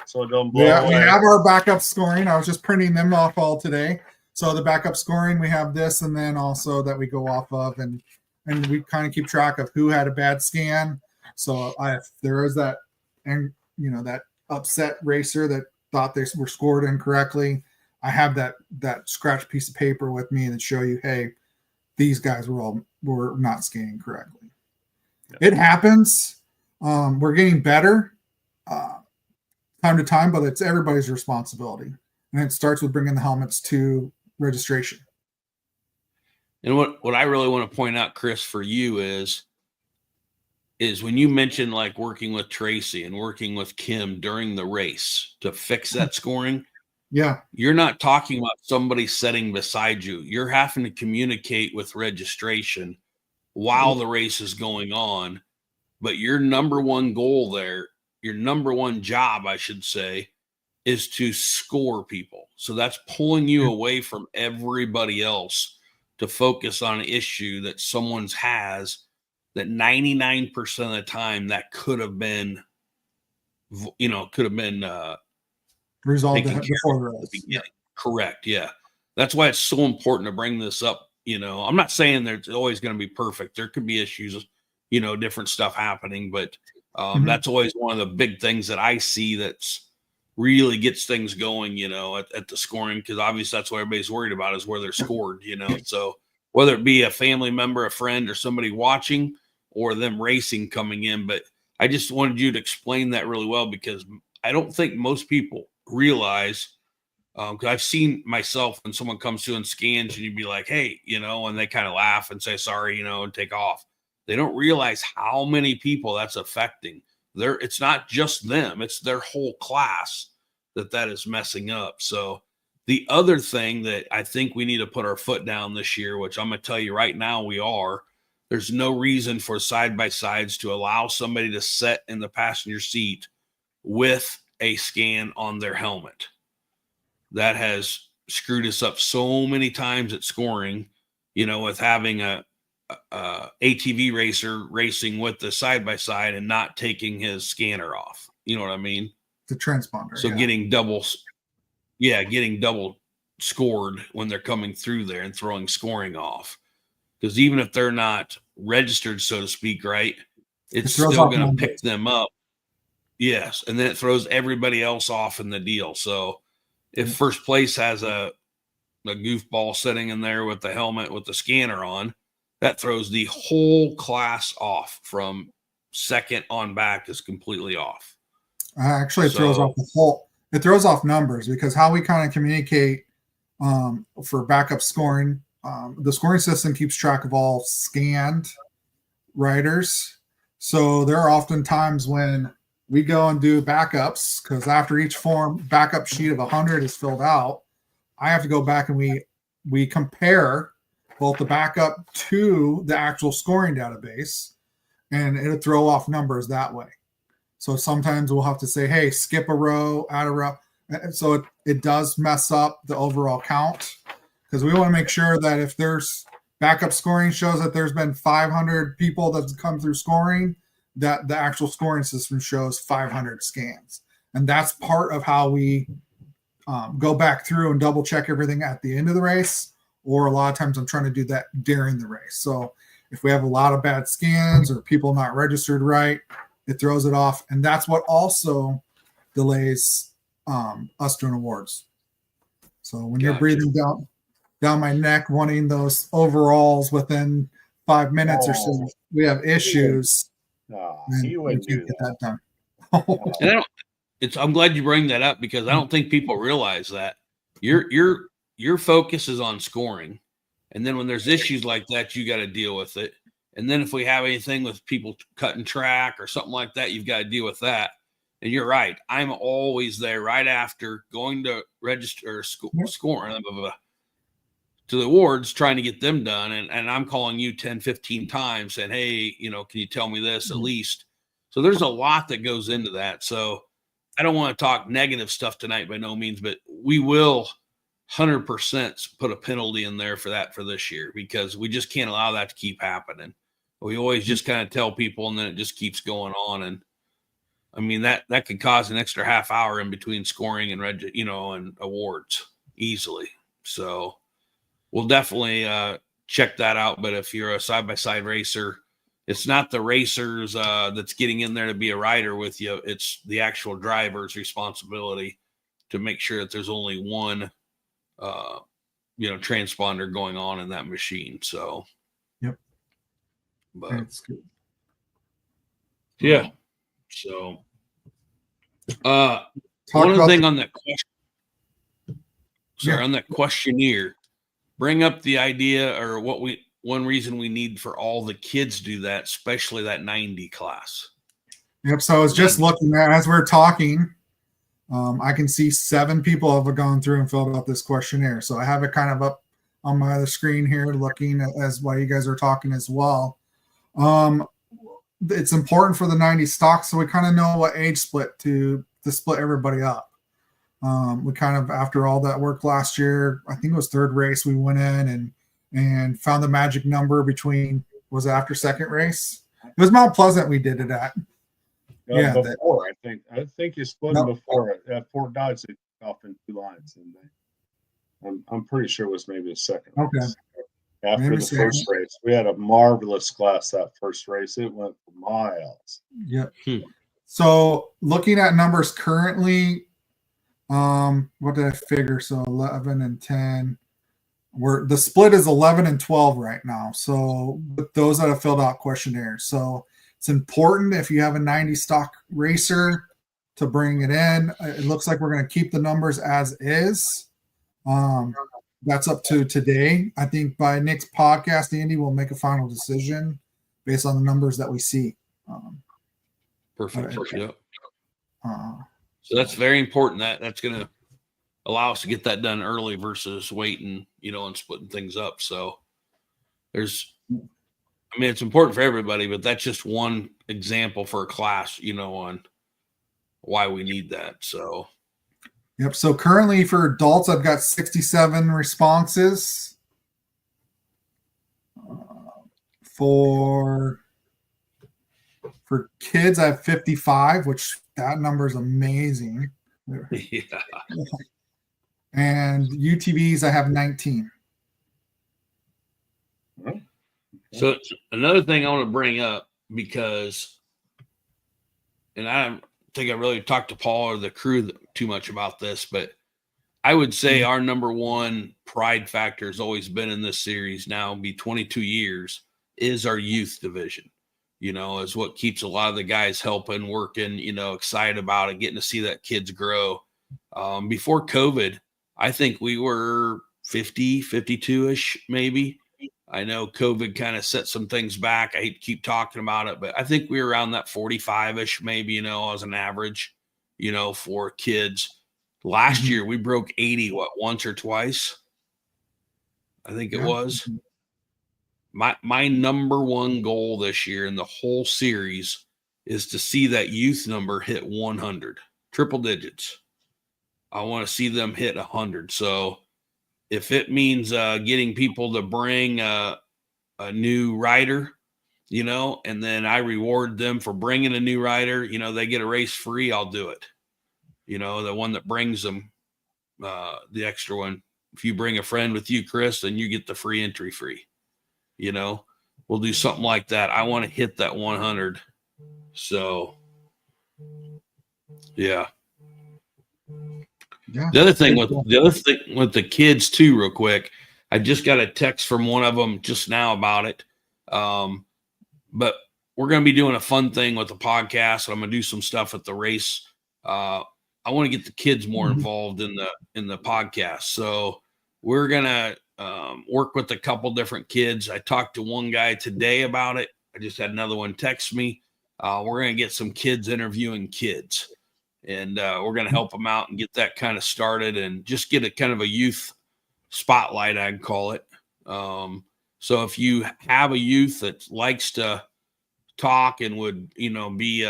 so it don't blow away. We have our backup scoring. I was just printing them off all today. So the backup scoring, we have this, and then also that we go off of, and we kind of keep track of who had a bad scan. So if there is that, and that upset racer that thought they were scored incorrectly, I have that scratch piece of paper with me that show you, hey, these guys were not scanning correctly. Yeah. It happens. We're getting better time to time, but it's everybody's responsibility, and it starts with bringing the helmets to registration. And what I really want to point out, Chris, for you is when you mentioned like working with Tracy and working with Kim during the race to fix that scoring. Yeah. You're not talking about somebody sitting beside you. You're having to communicate with registration while the race is going on. But your number one goal there, your number one job, I should say, is to score people. So that's pulling you away from everybody else to focus on an issue that someone's has that 99% of the time that could have been resolved before the race. Yeah. Correct. Yeah. That's why it's so important to bring this up. I'm not saying there's always going to be perfect. There could be issues, different stuff happening, but that's always one of the big things that I see that's really gets things going, at the scoring, because obviously that's what everybody's worried about is where they're scored, So whether it be a family member, a friend, or somebody watching, or them racing coming in. But I just wanted you to explain that really well, because I don't think most people realize, because I've seen myself when someone comes to and scans and you'd be like, hey, and they kind of laugh and say sorry, and take off. They don't realize how many people that's affecting. It's not just them, it's their whole class that is messing up. So the other thing that I think we need to put our foot down this year, which I'm going to tell you right now, there's no reason for side-by-sides to allow somebody to sit in the passenger seat with a scan on their helmet. That has screwed us up so many times at scoring, with having a ATV racer racing with the side-by-side and not taking his scanner off. You know what I mean? The transponder. So getting double scored when they're coming through there and throwing scoring off. Because even if they're not registered, so to speak, right, it's still going to pick them up. Yes. And then it throws everybody else off in the deal. So if first place has a goofball sitting in there with the helmet with the scanner on, that throws the whole class off. From second on back is completely off. Actually, it throws off the whole. It throws off numbers, because how we kind of communicate for backup scoring, the scoring system keeps track of all scanned riders. So there are often times when we go and do backups, because after each form backup sheet of 100 is filled out, I have to go back and we compare both the backup to the actual scoring database, and it'll throw off numbers that way. So sometimes we'll have to say, hey, skip a row, add a row. And so it does mess up the overall count, because we want to make sure that if there's backup scoring shows that there's been 500 people that's come through scoring, that the actual scoring system shows 500 scans. And that's part of how we go back through and double check everything at the end of the race, or a lot of times I'm trying to do that during the race. So if we have a lot of bad scans or people not registered right, it throws it off. And that's what also delays us doing awards. So when you're breathing down my neck, wanting those overalls within 5 minutes or so, we have issues. He wouldn't do that. Done. And I'm glad you bring that up, because I don't think people realize that your focus is on scoring, and then when there's issues like that, you got to deal with it. And then if we have anything with people cutting track or something like that, you've got to deal with that. And you're right. I'm always there right after going to register or scoring to the awards, trying to get them done. And I'm calling you 10, 15 times saying, hey, can you tell me this at least? So there's a lot that goes into that. So I don't want to talk negative stuff tonight by no means, but we will 100% put a penalty in there for that for this year, because we just can't allow that to keep happening. We always just kind of tell people, and then it just keeps going on. And I mean, that could cause an extra half hour in between scoring and and awards easily. So we'll definitely check that out. But if you're a side-by-side racer, it's not the racers that's getting in there to be a rider with you. It's the actual driver's responsibility to make sure that there's only one, transponder going on in that machine. So, yep. But that's good. Yeah. So, one other thing on that question. Sorry, on that questionnaire, bring up the idea or one reason we need for all the kids to do that, especially that 90 class. Yep. So I was just looking at, as we're talking, I can see 7 people have gone through and filled out this questionnaire. So I have it kind of up on my other screen here, looking as while you guys are talking as well. It's important for the 90 stock, so we kind of know what age split to split everybody up. We kind of, after all that work last year, I think it was 3rd race, we went in and found the magic number between, was it after 2nd race? It was Mount Pleasant we did it at. Before, I think you split them before at Fort Dodge. They off in 2 lines, and I'm pretty sure it was maybe the 2nd race. After maybe the first race, we had a marvelous class that first race. It went for miles. Yep. So looking at numbers currently, what did I figure? So 11 and 10. The split is 11 and 12 right now. So with those that have filled out questionnaires. So it's important if you have a 90 stock racer to bring it in. It looks like we're going to keep the numbers as is. That's up to today. I think by Nick's podcast, Andy will make a final decision based on the numbers that we see. Perfect. Yep. So that's very important. That's going to allow us to get that done early versus waiting, and splitting things up. So it's important for everybody, but that's just one example for a class, on why we need that. So. Yep. So currently for adults, I've got 67 responses. For kids, I have 55, which that number is amazing. Yeah. And UTVs, I have 19. So another thing I want to bring up, because, and I don't think I really talked to Paul or the crew too much about this, but I would say our number one pride factor has always been in this series, now be 22 years, is our youth division. Is what keeps a lot of the guys helping, working, excited about it, getting to see that kids grow. Before COVID, I think we were 50, 52-ish maybe. I know COVID kind of set some things back. I hate to keep talking about it, but I think we were around that 45-ish maybe, as an average, for kids. Last year, we broke 80, once or twice? I think it was. my number one goal this year in the whole series is to see that youth number hit 100, triple digits. I want to see them hit 100. So if it means getting people to bring a new rider, you know, and then I reward them for bringing a new rider, you know, they get a race free, I'll do it. You know, the one that brings them the extra one. If you bring a friend with you, Chris, then you get the free entry free. You know, we'll do something like that. I want to hit that 100. So, yeah. The other thing with the kids too, real quick, I just got a text from one of them just now about it. But we're going to be doing a fun thing with the podcast. I'm going to do some stuff at the race. I want to get the kids more involved in the podcast. So we're going to work with a couple different kids. I talked to one guy today about it. I just had another one text me. We're going to get some kids interviewing kids, and we're going to help them out and get that kind of started and just get a kind of a youth spotlight, I'd call it. So if you have a youth that likes to talk and would, you know, be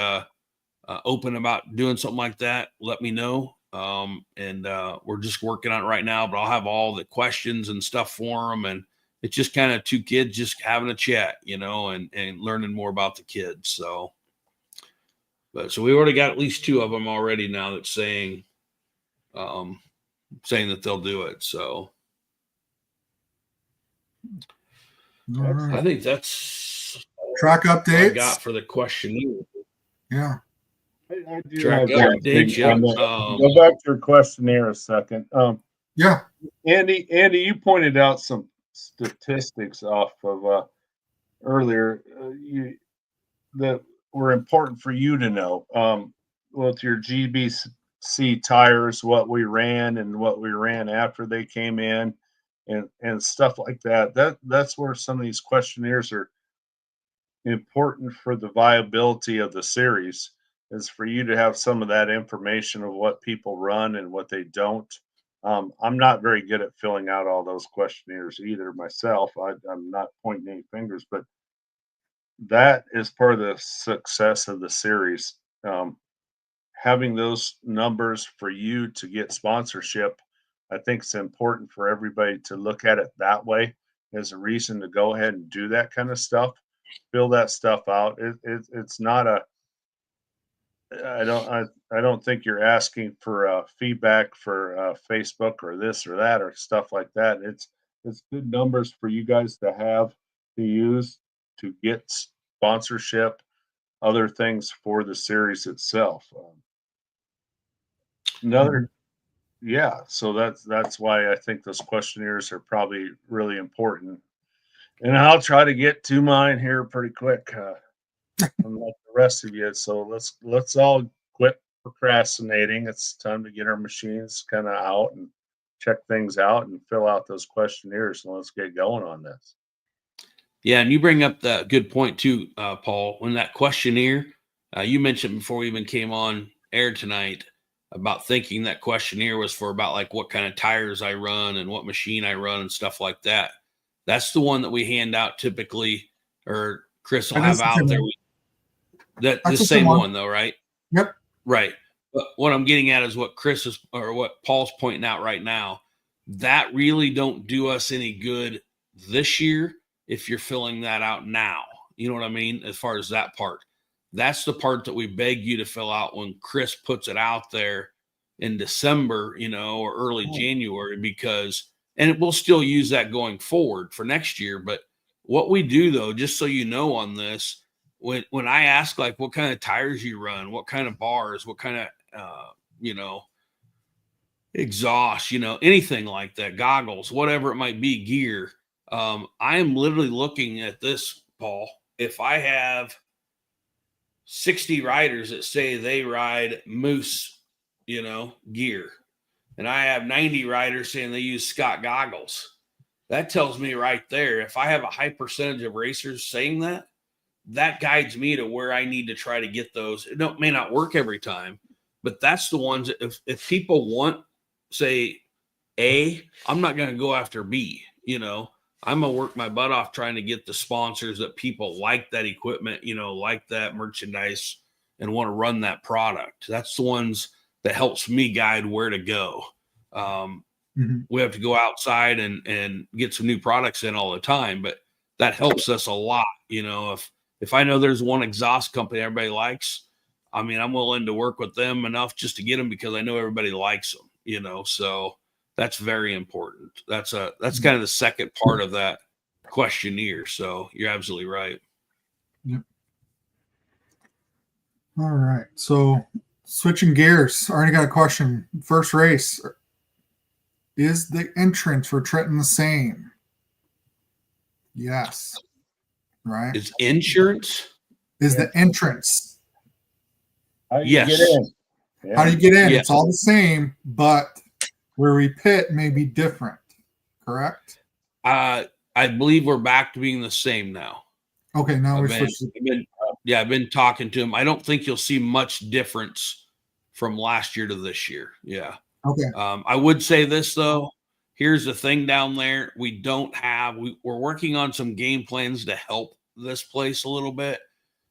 open about doing something like that, let me know. And we're just working on it right now, but I'll have all the questions and stuff for them. And it's just kind of two kids just having a chat, you know, and learning more about the kids. So we already got at least two of them already now that's saying that they'll do it. So Right. I think that's track updates. I got for the questionnaire. Yeah. I do Track have updates. Yeah. Go back to your questionnaire a second. Yeah. Andy, you pointed out some statistics off of earlier that were important for you to know. With your GBC tires, what we ran and what we ran after they came in, and stuff like that. That's where some of these questionnaires are important for the viability of the series, is for you to have some of that information of what people run and what they don't. I'm not very good at filling out all those questionnaires either myself. I'm not pointing any fingers, but that is part of the success of the series. Having those numbers for you to get sponsorship, I think it's important for everybody to look at it that way as a reason to go ahead and do that kind of stuff. Fill that stuff out. It's not a. I don't think you're asking for feedback for Facebook or this or that or stuff like that. It's good numbers for you guys to have to use to get sponsorship, other things for the series itself. Yeah, so that's why I think those questionnaires are probably really important. And I'll try to get to mine here pretty quick, unlike the rest of you. So let's all quit procrastinating. It's time to get our machines kind of out and check things out and fill out those questionnaires. And let's get going on this. Yeah, and you bring up the good point too, Paul. When that questionnaire, you mentioned before we even came on air tonight about thinking that questionnaire was for about like what kind of tires I run and what machine I run and stuff like that. That's the one that we hand out typically, or Chris will have out there. That's the same one though, right? Yep. Right. But what I'm getting at is what Chris is, or what Paul's pointing out right now. That really don't do us any good this year if you're filling that out now. You know what I mean? As far as that part. That's the part that we beg you to fill out when Chris puts it out there in December, you know, or early January, because, and we'll still use that going forward for next year. But what we do though, just so you know on this, when I ask like what kind of tires you run, what kind of bars, what kind of, you know, exhaust, you know, anything like that, goggles, whatever it might be, gear. I am literally looking at this, Paul. If I have 60 riders that say they ride Moose, you know, gear, and I have 90 riders saying they use Scott goggles, that tells me right there, if I have a high percentage of racers saying that, that guides me to where I need to try to get those. It may not work every time, but that's the ones that if people want, say, A, I'm not going to go after B, you know. I'm gonna work my butt off trying to get the sponsors that people like that equipment, like that merchandise and want to run that product. That's the ones that helps me guide where to go. We have to go outside and get some new products in all the time, but that helps us a lot. If I know there's one exhaust company everybody likes, I mean, I'm willing to work with them enough just to get them because I know everybody likes them, so that's very important. That's kind of the second part of that questionnaire. So you're absolutely right. Yep. All right. So switching gears, I already got a question. First race, is the entrance for Trenton the same? Yes. Right. Is insurance? Is the entrance? How do you Yes. get in? Yeah. How do you get in? Yes. It's all the same, but where we pit may be different. Correct? I believe we're back to being the same now. Okay. Now we're I've switching. been talking to him. I don't think you'll see much difference from last year to this year. Yeah. Okay. I would say this though. Here's the thing down there. We're working on some game plans to help this place a little bit,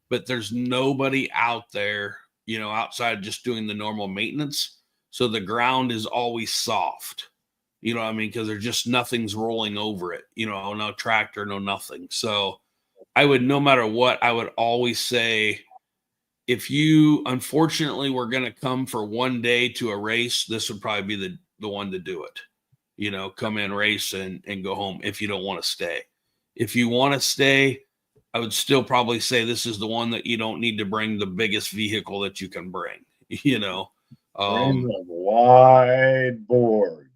but there's nobody out there, outside just doing the normal maintenance. So the ground is always soft. You know what I mean? Because there's just nothing's rolling over it. No tractor, no nothing. So no matter what, I would always say, if you unfortunately were going to come for one day to a race, this would probably be the one to do it. Come in, race, and go home if you don't want to stay. If you want to stay, I would still probably say this is the one that you don't need to bring the biggest vehicle that you can bring. Bring the wide board.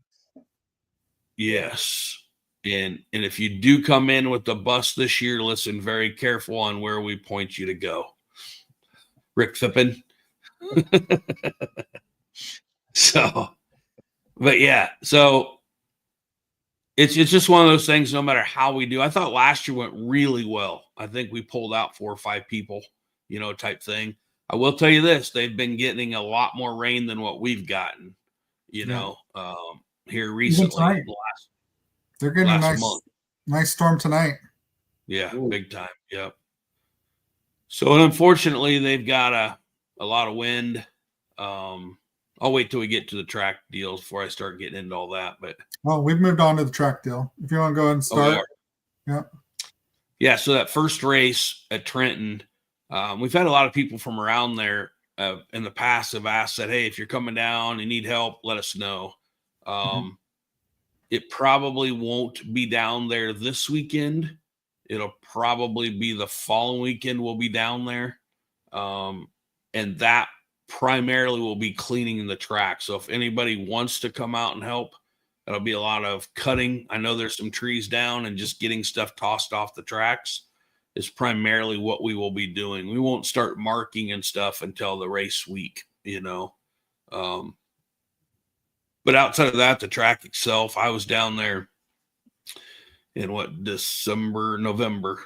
Yes. And if you do come in with the bus this year, listen very careful on where we point you to go. Rick Fippen. But yeah, so it's just one of those things, no matter how we do. I thought last year went really well. I think we pulled out 4 or 5 people, type thing. I will tell you this, they've been getting a lot more rain than what we've gotten, here recently. They're getting a nice storm tonight. Yeah, Ooh. Big time. Yep. So unfortunately, they've got a lot of wind. I'll wait till we get to the track deals before I start getting into all that. But we've moved on to the track deal. If you want to go ahead and start. Yeah. So that first race at Trenton, we've had a lot of people from around there in the past have asked that, hey, if you're coming down and need help, let us know. It probably won't be down there this weekend. It'll probably be the following weekend we'll be down there. And that primarily will be cleaning the track. So if anybody wants to come out and help, that'll be a lot of cutting. I know there's some trees down, and just getting stuff tossed off the tracks is primarily what we will be doing. We won't start marking and stuff until the race week, but outside of that, the track itself, I was down there in November,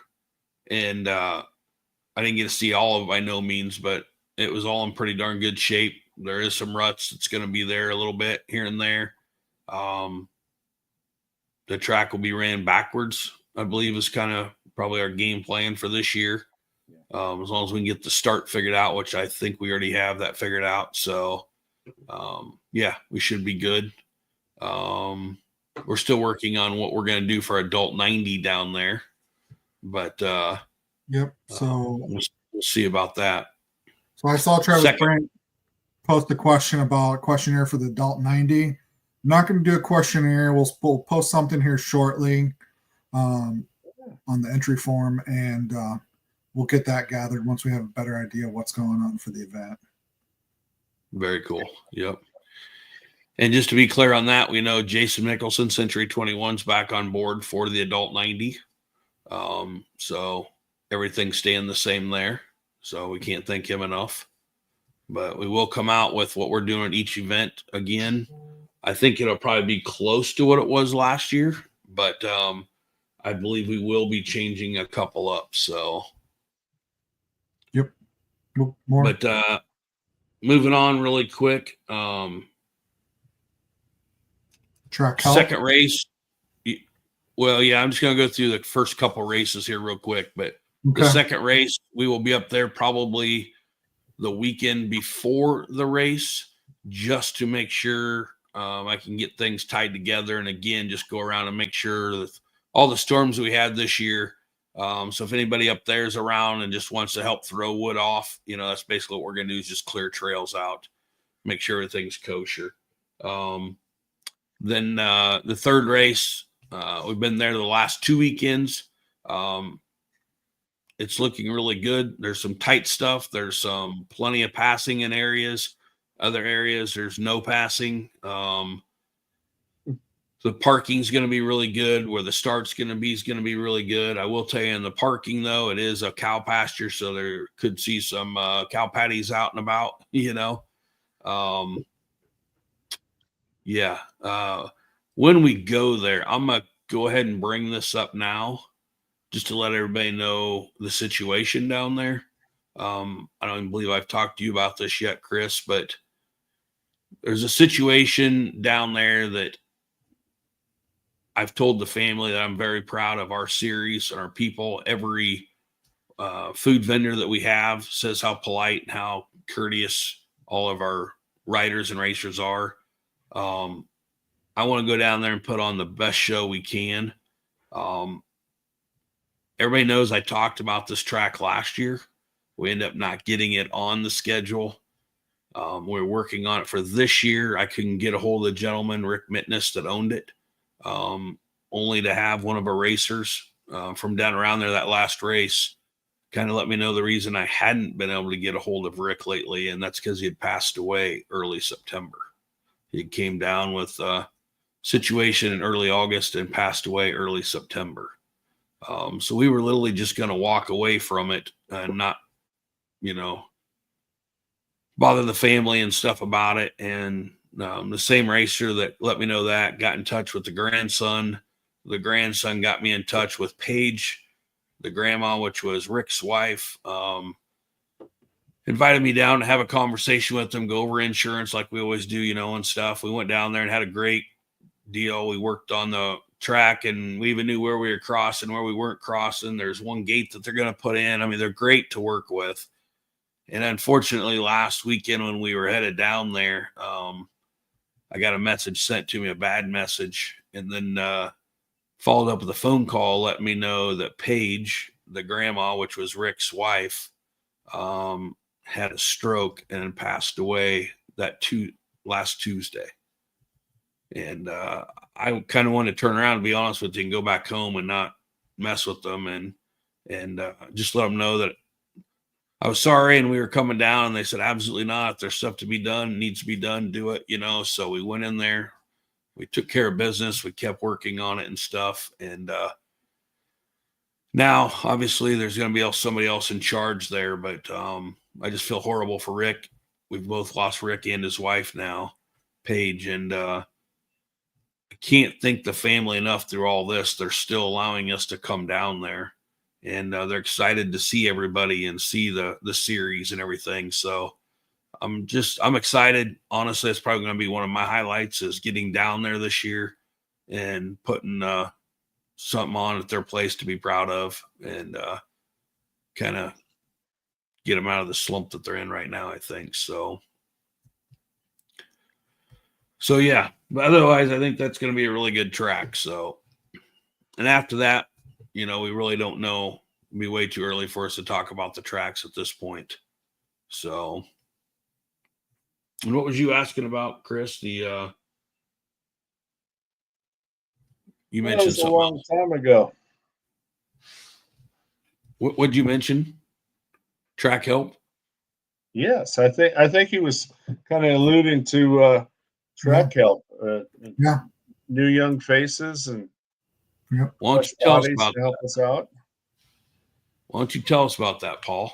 and I didn't get to see all of it by no means, but it was all in pretty darn good shape. There is some ruts that's going to be there a little bit here and there. The track will be ran backwards, I believe, is kind of probably our game plan for this year. As long as we can get the start figured out, which I think we already have that figured out. So, we should be good. We're still working on what we're going to do for adult 90 down there, but so we'll see about that. So I saw Travis Frank post a question about a questionnaire for the adult 90. I'm not going to do a questionnaire. We'll post something here shortly on the entry form, and we'll get that gathered once we have a better idea of what's going on for the event. Very cool. Yep. And just to be clear on that, we know Jason Nicholson, Century 21's back on board for the adult 90. So everything's staying the same there. So we can't thank him enough. But we will come out with what we're doing at each event again. I think it'll probably be close to what it was last year, but I believe we will be changing a couple up. So, yep. More. But moving on really quick. Track help. Second race. Well, yeah, I'm just going to go through the first couple races here real quick. But Okay. the second race, we will be up there probably the weekend before the race, just to make sure I can get things tied together. And again, just go around and make sure that all the storms we had this year. So if anybody up there is around and just wants to help throw wood off, that's basically what we're going to do, is just clear trails out, make sure everything's kosher. Then the third race, we've been there the last 2 weekends. It's looking really good. There's some tight stuff. There's plenty of passing in areas. Other areas, there's no passing. The parking's going to be really good. Where the start's going to be is going to be really good. I will tell you, in the parking, though, it is a cow pasture, so there could see some cow patties out and about, when we go there, I'm going to go ahead and bring this up now, just to let everybody know the situation down there. I don't even believe I've talked to you about this yet, Chris, but there's a situation down there that I've told the family that I'm very proud of our series and our people. Every food vendor that we have says how polite and how courteous all of our riders and racers are. I want to go down there and put on the best show we can. Everybody knows I talked about this track last year. We ended up not getting it on the schedule. We're working on it for this year. I couldn't get a hold of the gentleman, Rick Mitness, that owned it, only to have one of our racers from down around there that last race kind of let me know the reason I hadn't been able to get a hold of Rick lately, and that's because he had passed away early September. He came down with a situation in early August and passed away early September. So we were literally just going to walk away from it and not, bother the family and stuff about it. And the same racer that let me know that got in touch with the grandson. The grandson got me in touch with Paige, the grandma, which was Rick's wife. Invited me down to have a conversation with them, go over insurance like we always do, and stuff. We went down there and had a great deal. We worked on the track, and we even knew where we were crossing, where we weren't crossing. There's one gate that they're going to put in. I mean, they're great to work with. And unfortunately, last weekend when we were headed down there, I got a message sent to me, a bad message, and then followed up with a phone call, let me know that Paige, the grandma, which was Rick's wife, had a stroke and passed away last Tuesday. And I kind of wanted to turn around, to be honest with you, and go back home and not mess with them and just let them know that I was sorry and we were coming down. And they said, absolutely not. If there's stuff to be done, needs to be done, do it, So we went in there, we took care of business, we kept working on it and stuff. And now, obviously, there's going to be somebody else in charge there, but I just feel horrible for Rick. We've both lost Rick and his wife now, Paige, and I can't thank the family enough through all this. They're still allowing us to come down there, and they're excited to see everybody and see the series and everything. So I'm excited. Honestly, it's probably going to be one of my highlights, is getting down there this year and putting something on at their place to be proud of, and kind of get them out of the slump that they're in right now, I think. So yeah, but otherwise I think that's going to be a really good track. So, and after that, we really don't know. It'd be way too early for us to talk about the tracks at this point. So, and what was you asking about, Chris? You mentioned something a long time ago. What did you mention? Track help? Yes, I think he was kind of alluding to track help. New young faces and Why don't you tell us about to help us out? Why don't you tell us about that, Paul?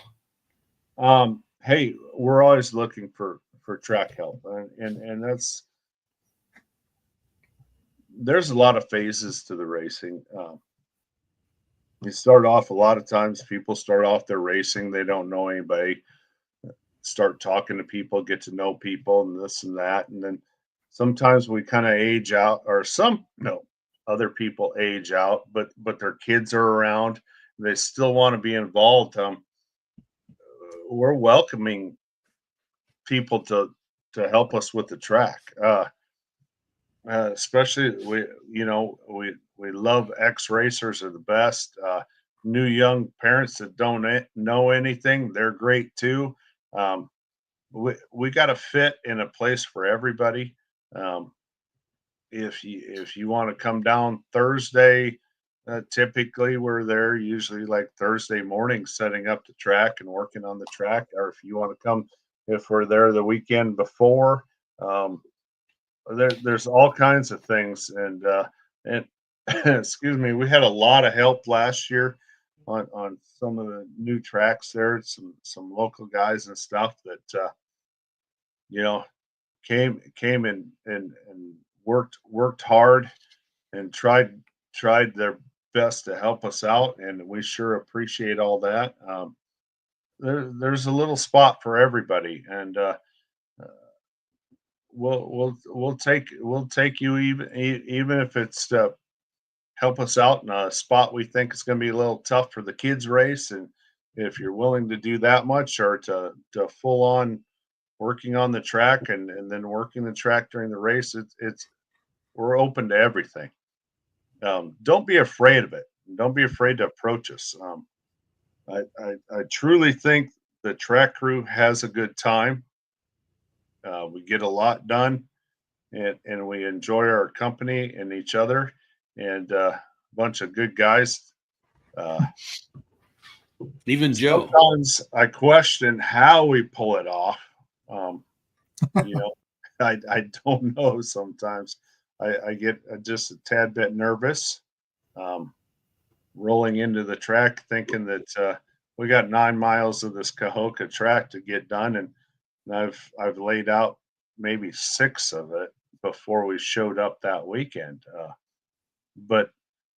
Hey, we're always looking for track help, and there's a lot of phases to the racing. You start off, a lot of times people start off their racing, they don't know anybody, start talking to people, get to know people and this and that. And then sometimes we kind of age out, or other people age out, but their kids are around. They still want to be involved. We're welcoming people to help us with the track. Especially we love ex racers are the best. New young parents that don't know anything, they're great too. We got to fit in a place for everybody. Um, if you want to come down Thursday, typically we're there usually like Thursday morning setting up the track and working on the track. Or if you want to come, if we're there the weekend before, there's all kinds of things. And excuse me, we had a lot of help last year on some of the new tracks there. Some local guys and stuff that you know came and worked hard and tried their best to help us out, and we sure appreciate all that. There's a little spot for everybody, and we'll take you even if it's to help us out in a spot we think is going to be a little tough for the kids race, and if you're willing to do that much or to full on working on the track and then working the track during the race, it's we're open to everything. Don't be afraid of it. Don't be afraid to approach us. I truly think the track crew has a good time. We get a lot done, and we enjoy our company and each other, and a bunch of good guys. Even Joe. Sometimes I question how we pull it off. You know, I don't know. Sometimes I get just a tad bit nervous, rolling into the track, thinking that we got 9 miles of this Cahokia track to get done, and I've laid out maybe 6 of it before we showed up that weekend. But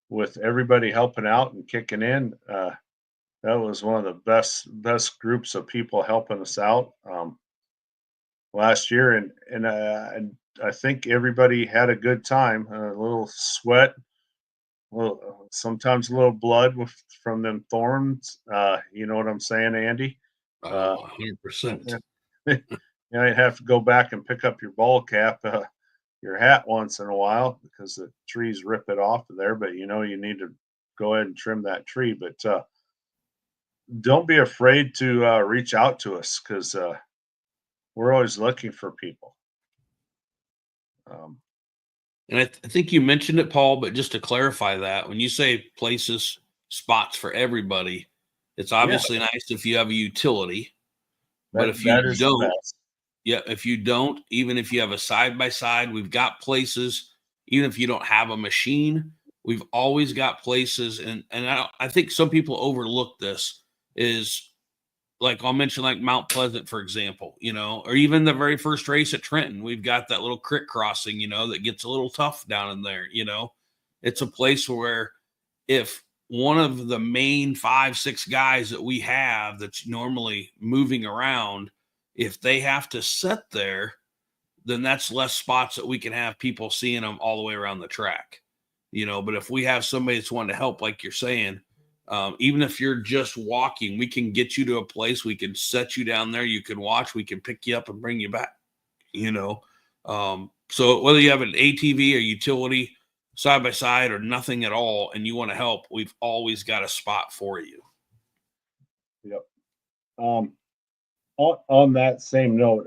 with everybody helping out and kicking in, that was one of the best groups of people helping us out last year, and I think everybody had a good time. A little sweat, sometimes a little blood from them thorns. You know what I'm saying, Andy? 100%. You have to go back and pick up your ball cap, your hat once in a while because the trees rip it off of there. But you need to go ahead and trim that tree. But don't be afraid to reach out to us because we're always looking for people. And I think you mentioned it, Paul, but just to clarify that, when you say places, spots for everybody, it's obviously nice if you have a utility. But if you don't, if you don't, even if you have a side-by-side, we've got places, even if you don't have a machine, we've always got places. And I think some people overlook this is, like I'll mention like Mount Pleasant, for example, or even the very first race at Trenton, we've got that little creek crossing, that gets a little tough down in there. It's a place where if one of the main 5-6 guys that we have that's normally moving around, if they have to sit there, then that's less spots that we can have people seeing them all the way around the track, but if we have somebody that's wanting to help, like you're saying, even if you're just walking, we can get you to a place, we can set you down there, you can watch, we can pick you up and bring you back, so whether you have an ATV or utility, side by side, or nothing at all, and you want to help, we've always got a spot for you. Yep. On that same note,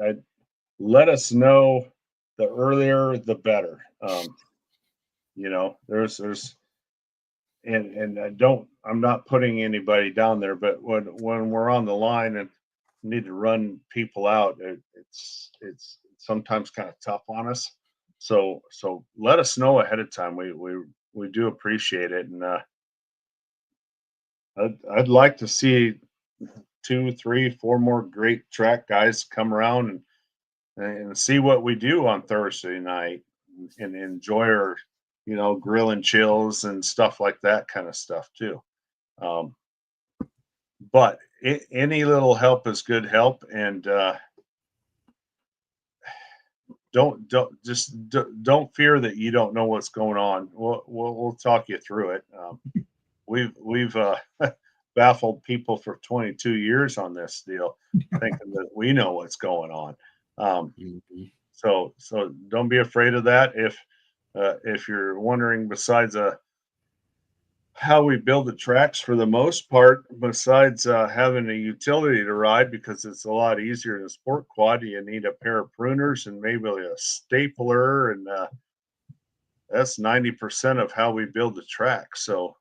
let us know the earlier the better. There's and I'm not putting anybody down there, but when we're on the line and need to run people out, it's sometimes kind of tough on us. So let us know ahead of time. We do appreciate it, and I'd like to see 2, 3, 4 more great track guys come around and see what we do on Thursday night and enjoy our grill and chills and stuff like that kind of stuff too. But any little help is good help, and don't fear that you don't know what's going on. We'll talk you through it. We've baffled people for 22 years on this deal, thinking that we know what's going on. So don't be afraid of that. If you're wondering, besides how we build the tracks, for the most part, besides having a utility to ride, because it's a lot easier in a sport quad, you need a pair of pruners and maybe a stapler, and that's 90% of how we build the track. So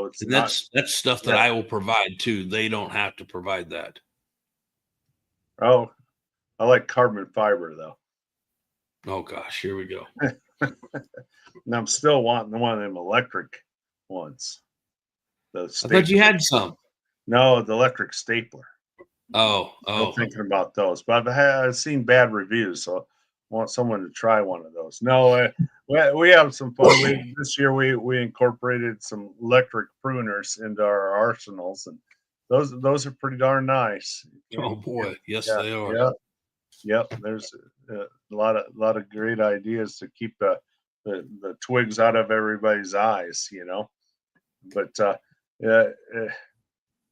it's And not. that's stuff that I will provide too. They don't have to provide that. Oh, I like carbon fiber though. Oh gosh, here we go. And I'm still wanting one of them electric ones. I thought you had some. No, the electric stapler. Oh. I'm thinking about those, but I've seen bad reviews, so I want someone to try one of those. No, we have some fun. This year we incorporated some electric pruners into our arsenals, and those are pretty darn nice. Oh boy, yes they are. Yeah, yep. There's a lot of great ideas to keep the twigs out of everybody's eyes, But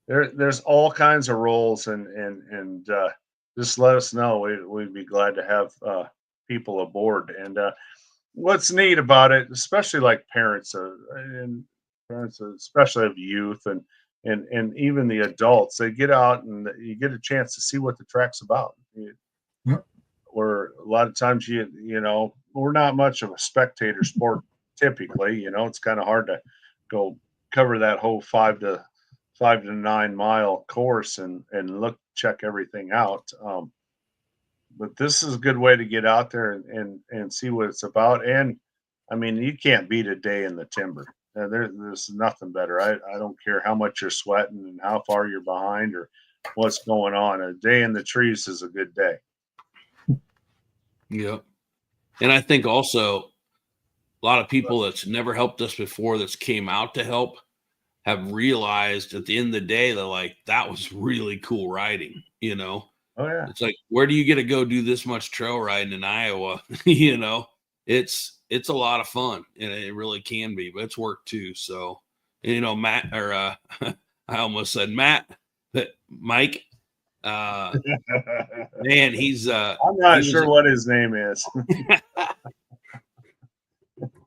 there's all kinds of roles, and just let us know. We'd be glad to have people aboard. And what's neat about it, especially like parents, especially of youth, and even the adults, they get out and you get a chance to see what the track's about. Yep. Where a lot of times we're not much of a spectator sport typically. It's kind of hard to go cover that whole 5 to 9 mile course and check everything out. But this is a good way to get out there and see what it's about. And I mean, you can't beat a day in the timber. There's nothing better. I don't care how much you're sweating and how far you're behind or what's going on. A day in the trees is a good day. Yep. And I think also a lot of people that's never helped us before, that's came out to help, have realized at the end of the day, they're like, that was really cool riding, Oh yeah. It's like, where do you get to go do this much trail riding in Iowa? It's a lot of fun, and it really can be, but it's work too. So, Matt, or I almost said Matt, but Mike, man, he's I'm not sure what his name is.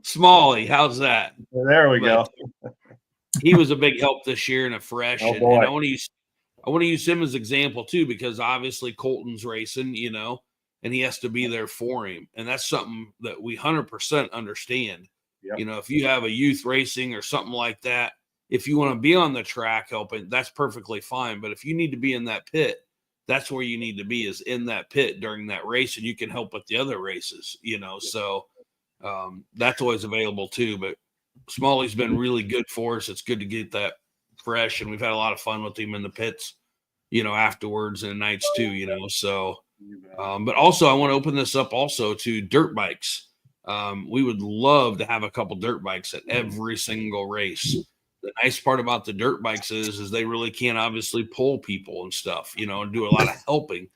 Smalley, how's that? There we go. He was a big help this year in a fresh, Oh, and boy. I want to use him as example too, because obviously Colton's racing, and he has to be there for him, and that's something that we 100% understand. Yep. If you have a youth racing or something like that, if you want to be on the track helping, that's perfectly fine. But if you need to be in that pit, that's where you need to be, is in that pit during that race, and you can help with the other races, So that's always available too. But Smalley's been really good for us. It's good to get that fresh, and we've had a lot of fun with him in the pits, afterwards and nights too, So, but also I want to open this up also to dirt bikes. We would love to have a couple dirt bikes at every single race. The nice part about the dirt bikes is they really can't obviously pull people and stuff, and do a lot of helping,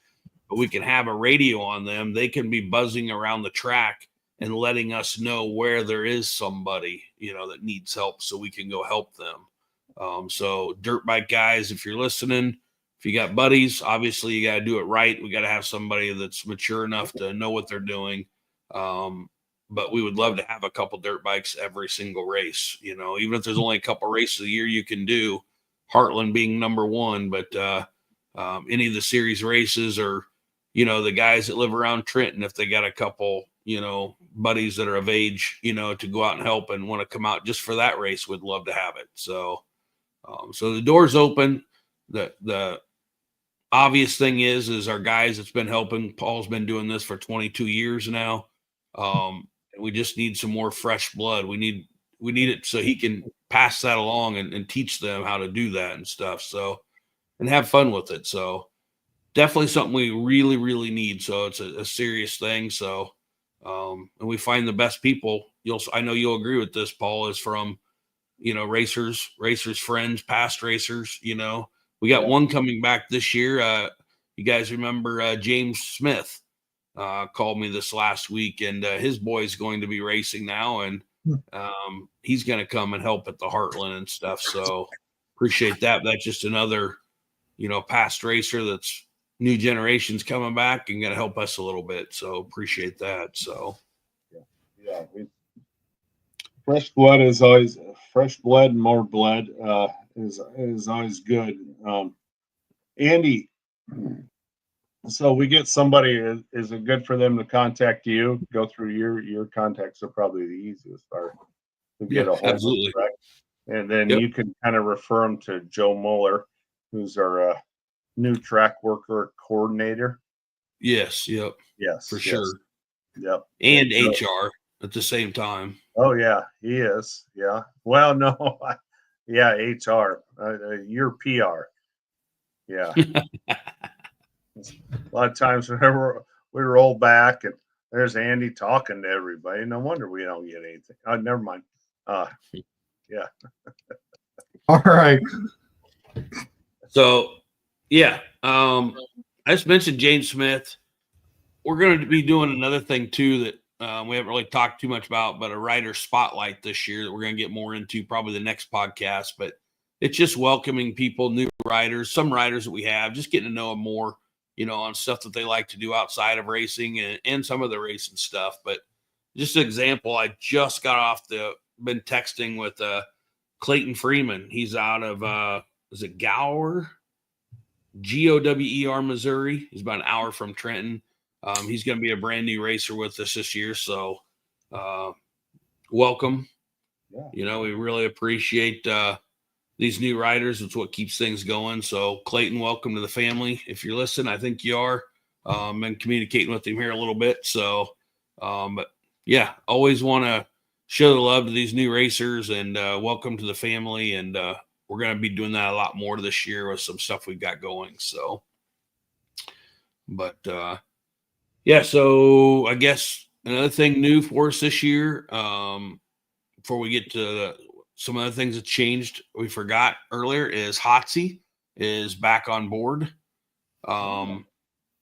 but we can have a radio on them. They can be buzzing around the track and letting us know where there is somebody, that needs help, so we can go help them. So dirt bike guys, if you're listening, if you got buddies, obviously you got to do it right. We got to have somebody that's mature enough to know what they're doing. But we would love to have a couple dirt bikes every single race, even if there's only a couple races a year you can do, Heartland being number one, but any of the series races, or, the guys that live around Trenton, if they got a couple, buddies that are of age, to go out and help and want to come out just for that race, would love to have it. So, so the door's open. The obvious thing is our guys that's been helping. Paul's been doing this for 22 years now. We just need some more fresh blood. We need it so he can pass that along and teach them how to do that and stuff. So, and have fun with it. So definitely something we really, really need. So it's a serious thing. So, and we find the best people. I know you'll agree with this, Paul, is from, racers, friends, past racers. We got one coming back this year. You guys remember James Smith? called me this last week, and his boy's going to be racing now, and he's going to come and help at the Heartland and stuff. So appreciate that. That's just another, past racer that's new generations coming back and going to help us a little bit. So appreciate that. So yeah. Fresh blood and more blood is always good. Andy, so we get somebody. Is it good for them to contact you? Go through your contacts are probably the easiest part to get a hold absolutely. of, right? And then Yep. you can kind of refer them to Joe Mueller, who's our new track worker coordinator. Yes. Yep. Yes, For sure. Yep. And HR at the same time. Oh yeah, he is. Yeah. Well, no, yeah, HR. You're PR. Yeah. A lot of times whenever we roll back and there's Andy talking to everybody, no wonder we don't get anything. Oh, never mind. Yeah. All right. So, yeah, I just mentioned James Smith. We're going to be doing another thing too that we haven't really talked too much about, but a rider spotlight this year that we're going to get more into probably the next podcast. But it's just welcoming people, new riders, some riders that we have, just getting to know them more, on stuff that they like to do outside of racing and some of the racing stuff. But just an example, I just got been texting with Clayton Freeman. He's out of, is it Gower? Gower, Missouri. He's about an hour from Trenton. He's going to be a brand new racer with us this year. So welcome. Yeah. We really appreciate these new riders. It's what keeps things going. So Clayton, welcome to the family. If you're listening, I think you are. Been communicating with him here a little bit. So, but yeah, always want to show the love to these new racers and welcome to the family. And we're going to be doing that a lot more this year with some stuff we've got going. So, but yeah, so I guess another thing new for us this year, before we get to some other things that changed, we forgot earlier, is Hotsy is back on board. And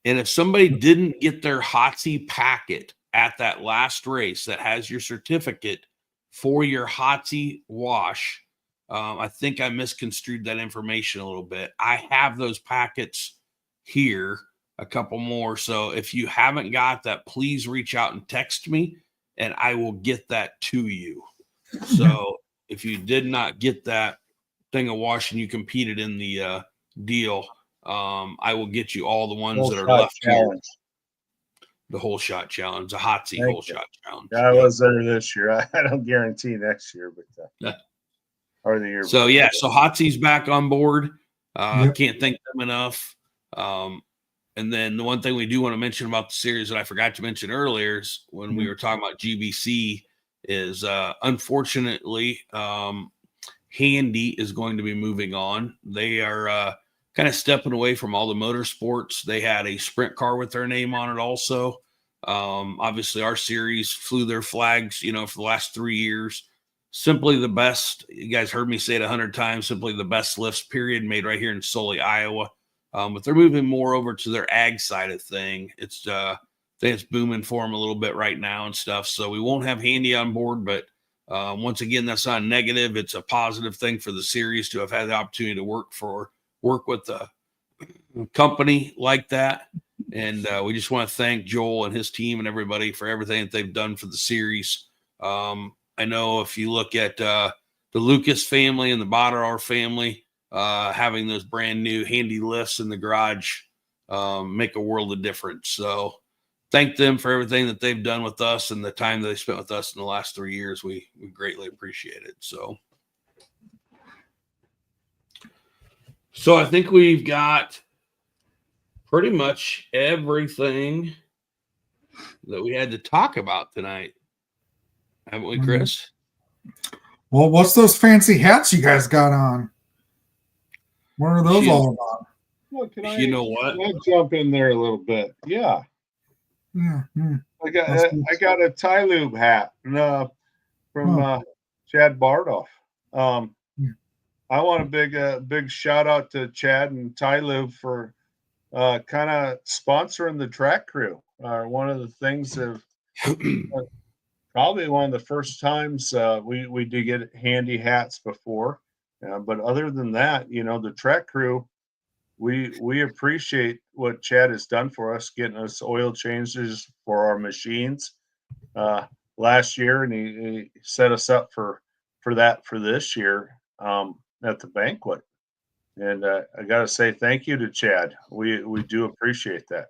if somebody didn't get their Hotsy packet at that last race that has your certificate for your Hotsy wash, I think I misconstrued that information a little bit. I have those packets here, a couple more. So if you haven't got that, please reach out and text me and I will get that to you. So if you did not get that thing of wash and you competed in the deal, I will get you all the ones that are left here. The whole shot challenge, the Hotsy whole shot challenge. Yeah, I was there this year. I don't guarantee next year, but or the year. So yeah, so Hotsy's back on board. Can't thank them enough. And then the one thing we do want to mention about the series that I forgot to mention earlier is when we were talking about GBC is unfortunately Handy is going to be moving on. They are kind of stepping away from all the motorsports. They had a sprint car with their name on it also. Obviously our series flew their flags, for the last 3 years. Simply the best. You guys heard me say it 100 times, simply the best lifts period made right here in Sully, Iowa. But they're moving more over to their ag side of thing. It's I think it's booming for them a little bit right now and stuff. So we won't have Handy on board, but once again, that's not negative. It's a positive thing for the series to have had the opportunity to work with a company like that. And we just want to thank Joel and his team and everybody for everything that they've done for the series. I know if you look at the Lucas family and the Badarar family, having those brand new Handy lifts in the garage make a world of difference. So thank them for everything that they've done with us and the time that they spent with us in the last 3 years. We greatly appreciate it. So I think we've got pretty much everything that we had to talk about tonight. Haven't we, Chris? Well, what's those fancy hats you guys got on? What are those all about? Well, you know what? Can I jump in there a little bit? Yeah. Yeah. I got a tie lube hat from Chad Bardoff. I want a big shout out to Chad and Ty Lube for kind of sponsoring the track crew. are one of the things of probably one of the first times we did get handy hats before. But other than that, the track crew, we appreciate what Chad has done for us, getting us oil changes for our machines last year, and he set us up for that for this year at the banquet. And I got to say thank you to Chad. We do appreciate that.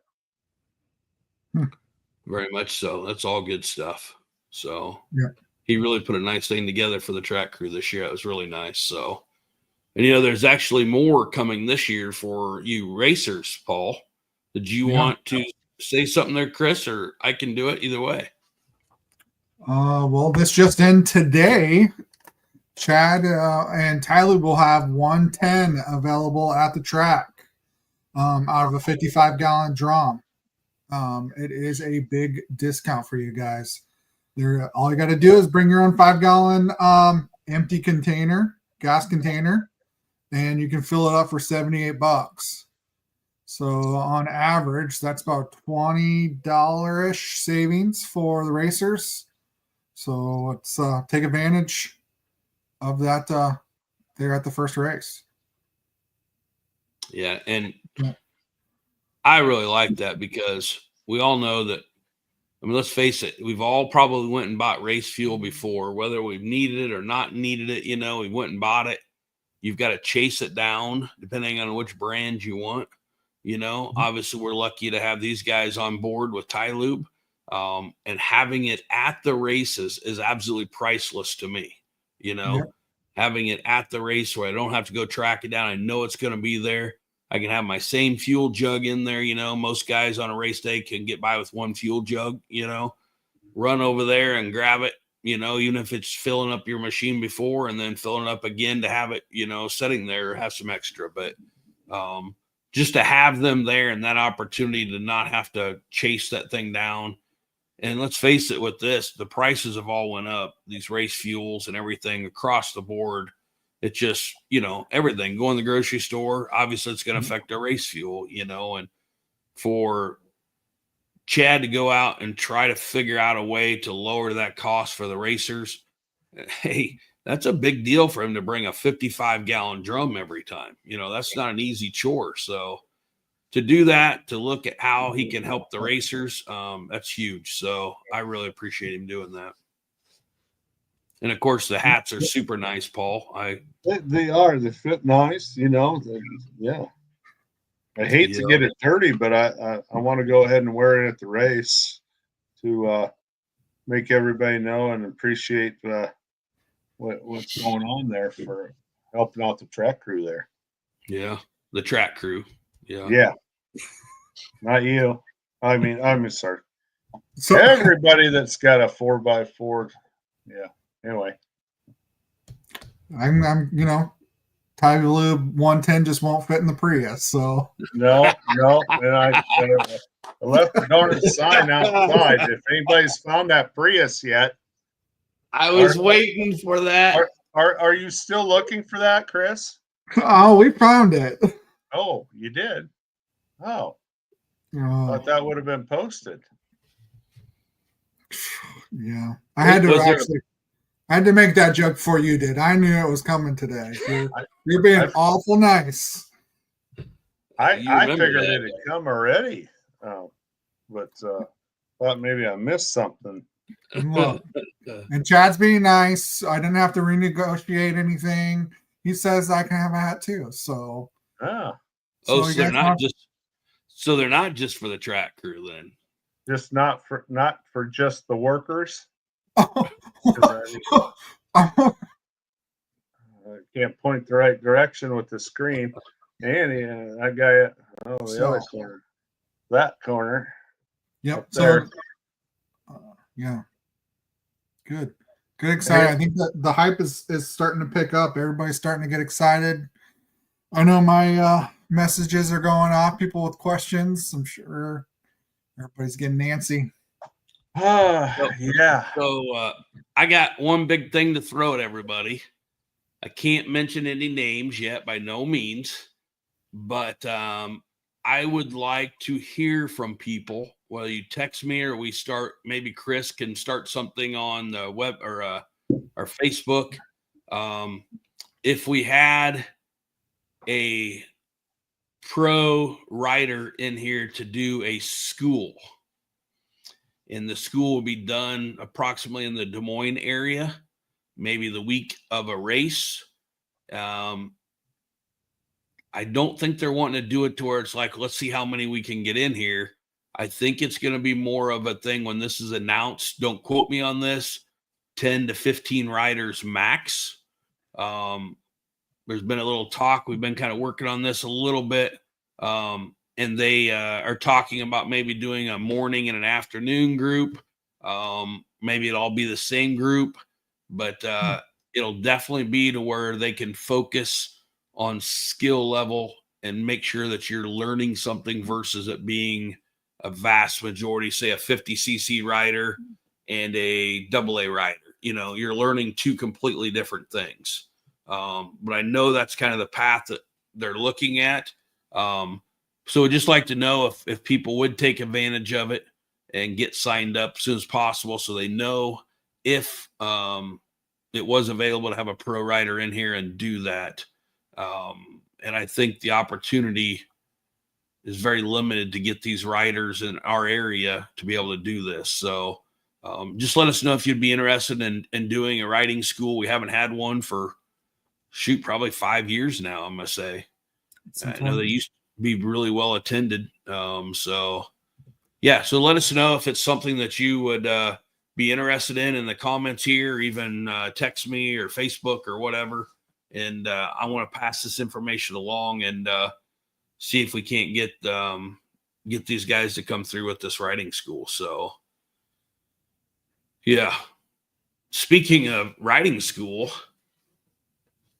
Very much so. That's all good stuff. So Yeah. He really put a nice thing together for the track crew this year. It was really nice. So, and there's actually more coming this year for you racers, Paul. Did you want to say something there, Chris, or I can do it either way? Well, this just in today. Chad and Tyler will have 110 available at the track out of a 55-gallon drum. It is a big discount for you guys. All you got to do is bring your own 5-gallon empty container, gas container, and you can fill it up for $78. So on average, that's about $20-ish savings for the racers. So let's take advantage of that there at the first race. Yeah, and I really like that because we all know that, let's face it, we've all probably went and bought race fuel before, whether we've needed it or not needed it, we went and bought it. You've got to chase it down depending on which brand you want. Obviously we're lucky to have these guys on board with Tylube, and having it at the races is absolutely priceless to me. Having it at the race where I don't have to go track it down. I know it's going to be there. I can have my same fuel jug in there. Most guys on a race day can get by with one fuel jug, run over there and grab it, even if it's filling up your machine before and then filling it up again to have it, sitting there or have some extra. But just to have them there and that opportunity to not have to chase that thing down. And let's face it, with this, the prices have all went up, these race fuels and everything across the board. It just, everything. Go in the grocery store, obviously it's going to affect our race fuel, and for Chad to go out and try to figure out a way to lower that cost for the racers, hey, that's a big deal for him to bring a 55-gallon drum every time. That's not an easy chore. So to do that, to look at how he can help the racers, that's huge. So I really appreciate him doing that. And of course, the hats are super nice, Paul. They are. They fit nice, yeah. I hate to get it dirty, but I want to go ahead and wear it at the race to make everybody know and appreciate what's going on there for helping out the track crew there. Yeah, the track crew. Yeah. Yeah. Not you. I'm sorry. So, everybody that's got a 4x4. Yeah. Anyway. I'm Tylube 110 just won't fit in the Prius. So no. And I left the darn sign outside. If anybody's found that Prius yet. I was waiting for that. Are you still looking for that, Chris? Oh, we found it. Oh, you did? Oh. Thought that would have been posted. Yeah. I had to make that joke before you did. I knew it was coming today. You're being awful nice. I figured it had come already. Oh, but thought maybe I missed something. Look, and Chad's being nice. I didn't have to renegotiate anything. He says I can have a hat too. So so they're not just for the track crew then. Just not for just the workers. I can't point the right direction with the screen. And that guy, the other corner, that corner. Yep. So, yeah, good, excited. I think that the hype is starting to pick up. Everybody's starting to get excited. I know my messages are going off. People with questions. I'm sure everybody's getting antsy. Yeah. So I got one big thing to throw at everybody. I can't mention any names yet, by no means, but I would like to hear from people whether you text me or we start, maybe Chris can start something on the web or our Facebook. If we had a pro rider in here to do a school, and the school will be done approximately in the Des Moines area, maybe the week of a race. I don't think they're wanting to do it to where it's like, let's see how many we can get in here. I think it's going to be more of a thing when this is announced. Don't quote me on this. 10 to 15 riders max. There's been a little talk. We've been kind of working on this a little bit. And they are talking about maybe doing a morning and an afternoon group. Maybe it'll all be the same group, but it'll definitely be to where they can focus on skill level and make sure that you're learning something versus it being a vast majority, say a 50cc rider and a AA rider. You know, you're learning two completely different things. But I know that's kind of the path that they're looking at. So I'd just like to know if people would take advantage of it and get signed up as soon as possible so they know if it was available to have a pro rider in here and do that. And I think the opportunity is very limited to get these riders in our area to be able to do this. So just let us know if you'd be interested in doing a riding school. We haven't had one for, probably 5 years now, I must say. I know they used to be really well attended. So let us know if it's something that you would be interested in the comments here, or even text me or Facebook or whatever. And I want to pass this information along and see if we can't get these guys to come through with this riding school. So, yeah. Speaking of riding school,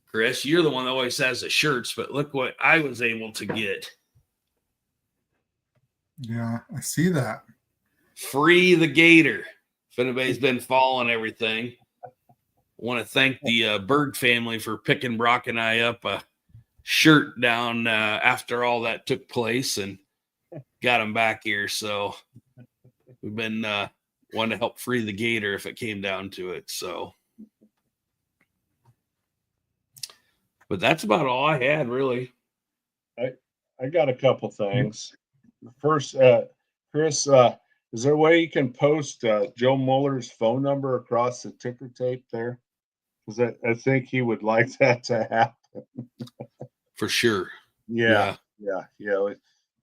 Chris, you're the one that always has the shirts, but look what I was able to get. Yeah, I see that. Free the Gator. If anybody's been following everything, I want to thank the Berg family for picking Brock and I up a shirt down after all that took place and got him back here. So we've been wanting to help free the Gator if it came down to it. So, but that's about all I had, really. I got a couple things. First, Chris, is there a way you can post Joe Muller's phone number across the ticker tape there? Because I think he would like that to happen. For sure. Yeah.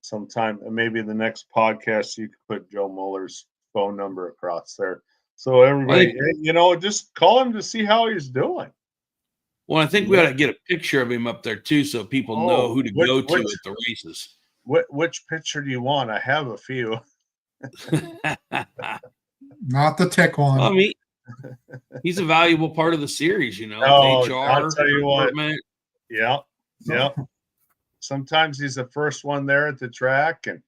Sometime, maybe in the next podcast, you could put Joe Muller's phone number across there. So everybody, just call him to see how he's doing. Well, I think we ought to get a picture of him up there too, so people know who to go to at the races. Which picture do you want? I have a few. Not the tech one. Well, I mean, he's a valuable part of the series, HR. I'll tell you what. Yeah. Sometimes he's the first one there at the track, and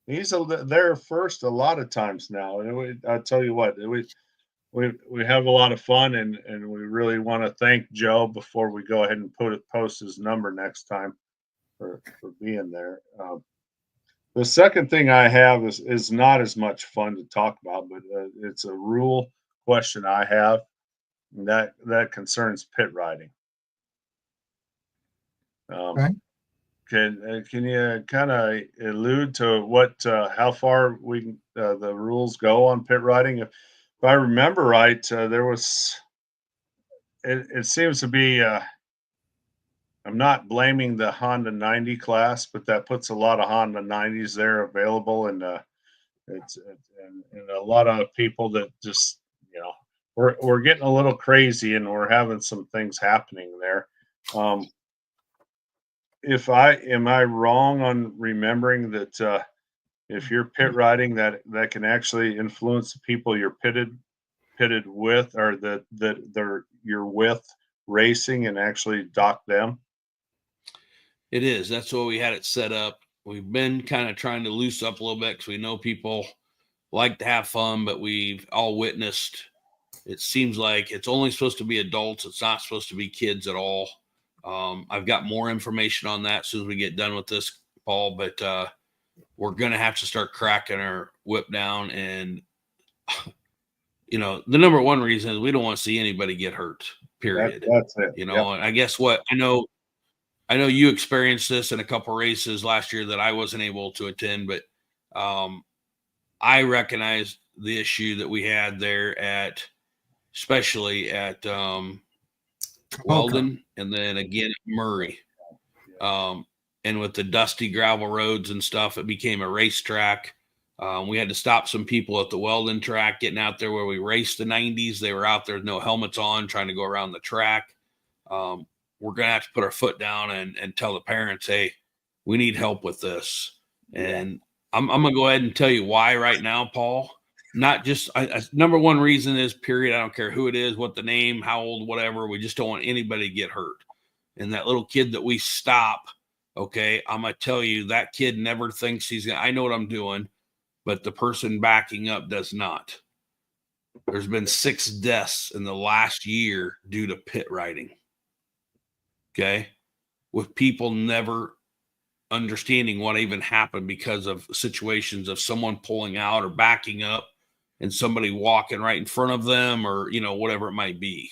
he's there first a lot of times now. And I'll tell you what, we have a lot of fun, and we really want to thank Joe before we go ahead and post his number next time for being there. The second thing I have is not as much fun to talk about, but it's a rule question I have, and that concerns pit riding. Okay. Can you kind of allude to how far the rules go on pit riding? If I remember right, there was. It seems to be. I'm not blaming the Honda 90 class, but that puts a lot of Honda 90s there available, and it's a lot of people that just we're getting a little crazy, and we're having some things happening there. Am I wrong on remembering that if you're pit riding, that can actually influence the people you're pitted with, or that you're with racing, and actually dock them? It is. That's why we had it set up. We've been kind of trying to loose up a little bit because we know people like to have fun, but we've all witnessed. It seems like it's only supposed to be adults. It's not supposed to be kids at all. I've got more information on that as soon as we get done with this, Paul, but we're going to have to start cracking our whip down. And, you know, the number one reason is we don't want to see anybody get hurt, period. That's it. You know, and I guess what I know you experienced this in a couple races last year that I wasn't able to attend, but I recognized the issue that we had there especially at Weldon, and then again at Murray. And with the dusty gravel roads and stuff, it became a racetrack. We had to stop some people at the Weldon track getting out there where we raced the 90s. They were out there with no helmets on, trying to go around the track. We're going to have to put our foot down and tell the parents, hey, we need help with this. And I'm going to go ahead and tell you why right now, Paul. Not just number one reason is, period. I don't care who it is, what the name, how old, whatever. We just don't want anybody to get hurt. And that little kid that we stop, okay, I'm going to tell you, that kid never thinks I know what I'm doing, but the person backing up does not. There's been 6 deaths in the last year due to pit riding. Okay. With people never understanding what even happened because of situations of someone pulling out or backing up and somebody walking right in front of them, or, you know, whatever it might be.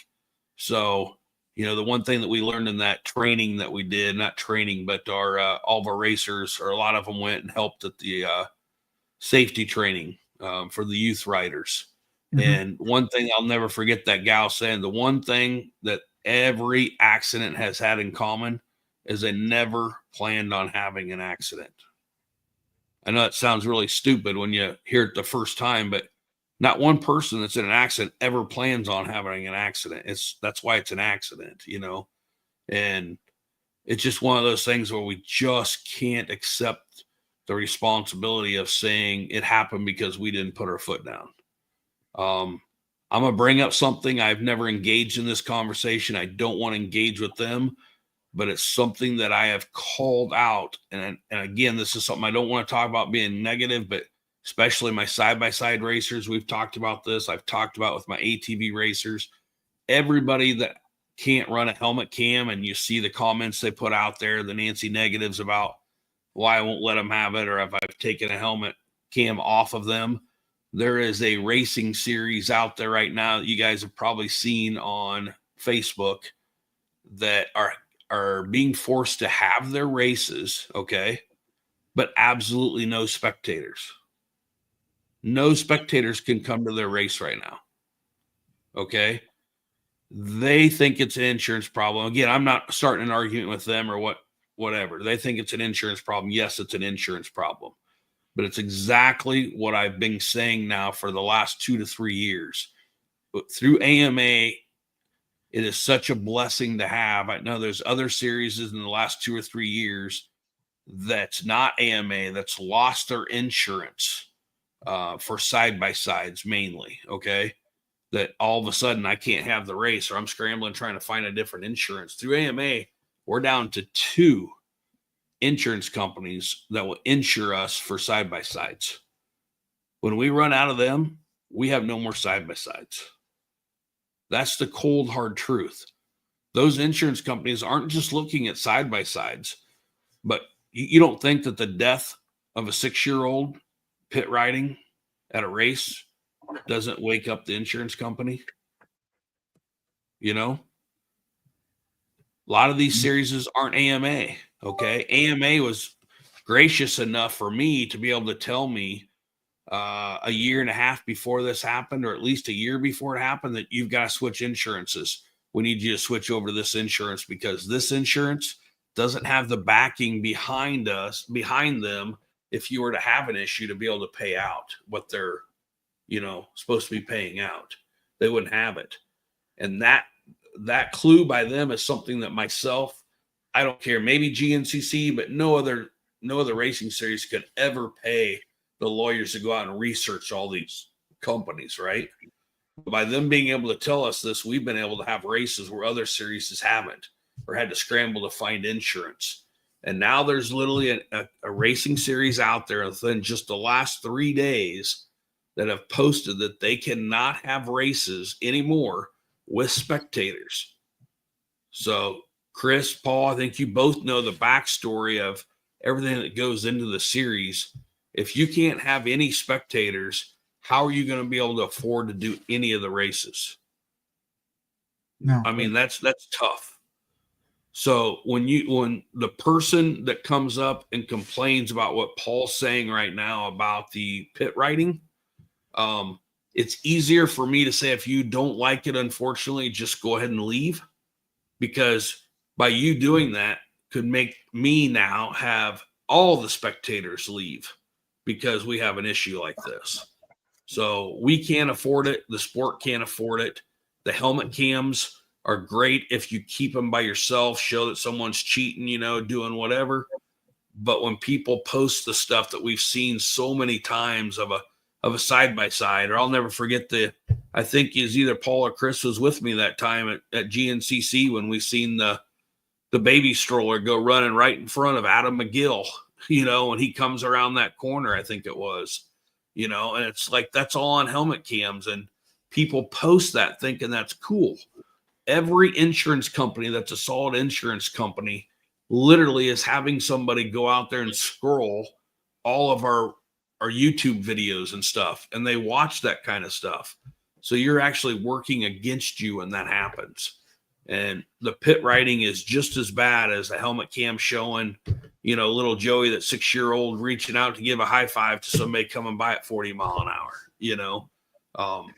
So, you know, the one thing that we learned in that training that we did, not training, but all of our racers, or a lot of them went and helped at the safety training for the youth riders. Mm-hmm. And one thing I'll never forget that gal saying, the one thing that every accident has had in common is they never planned on having an accident. I know it sounds really stupid when you hear it the first time, but not one person that's in an accident ever plans on having an accident. That's why it's an accident, you know? And it's just one of those things where we just can't accept the responsibility of saying it happened because we didn't put our foot down. I'm going to bring up something. I've never engaged in this conversation. I don't want to engage with them, but it's something that I have called out. And again, this is something I don't want to talk about being negative, but especially my side-by-side racers. We've talked about this. I've talked about with my ATV racers, everybody that can't run a helmet cam, and you see the comments they put out there, the Nancy negatives about why I won't let them have it, or if I've taken a helmet cam off of them. There is a racing series out there right now that you guys have probably seen on Facebook that are being forced to have their races, okay, but absolutely no spectators. No spectators can come to their race right now. Okay. They think it's an insurance problem. Again, I'm not starting an argument with them or whatever. They think it's an insurance problem. Yes, it's an insurance problem, but it's exactly what I've been saying now for the last 2 to 3 years. But through AMA, it is such a blessing to have. I know there's other series in the last 2 or 3 years that's not AMA that's lost their insurance for side-by-sides mainly, okay? That all of a sudden I can't have the race, or I'm scrambling trying to find a different insurance. Through AMA, we're down to 2 insurance companies that will insure us for side-by-sides. When we run out of them, we have no more side-by-sides. That's the cold, hard truth. Those insurance companies aren't just looking at side-by-sides, but you don't think that the death of a 6-year-old pit riding at a race doesn't wake up the insurance company? You know, a lot of these series aren't AMA. Okay. AMA was gracious enough for me to be able to tell me a year and a half before this happened, or at least a year before it happened, that you've got to switch insurances. We need you to switch over to this insurance because this insurance doesn't have the backing behind them. If you were to have an issue to be able to pay out what they're, you know, supposed to be paying out, they wouldn't have it. And that clue by them is something that myself, I don't care, maybe GNCC, but no other racing series could ever pay the lawyers to go out and research all these companies, right? By them being able to tell us this, we've been able to have races where other series haven't, or had to scramble to find insurance. And now there's literally a racing series out there within just the last 3 days that have posted that they cannot have races anymore with spectators. So Chris, Paul, I think you both know the backstory of everything that goes into the series. If you can't have any spectators, how are you going to be able to afford to do any of the races? No. I mean, that's tough. So when the person that comes up and complains about what Paul's saying right now about the pit writing, it's easier for me to say, if you don't like it, unfortunately, just go ahead and leave, because by you doing that could make me now have all the spectators leave because we have an issue like this. So we can't afford it. The sport can't afford it. The helmet cams are great if you keep them by yourself, show that someone's cheating, doing whatever. But when people post the stuff that we've seen so many times of a side-by-side, or I'll never forget I think is either Paul or Chris was with me that time at GNCC when we seen the baby stroller go running right in front of Adam McGill, when he comes around that corner, I think it was, and it's like, that's all on helmet cams, and people post that thinking that's cool. Every insurance company that's a solid insurance company literally is having somebody go out there and scroll all of our YouTube videos and stuff, and they watch that kind of stuff. So you're actually working against you when that happens. And the pit writing is just as bad as the helmet cam showing, little Joey, that 6-year-old, reaching out to give a high five to somebody coming by at 40 mile an hour.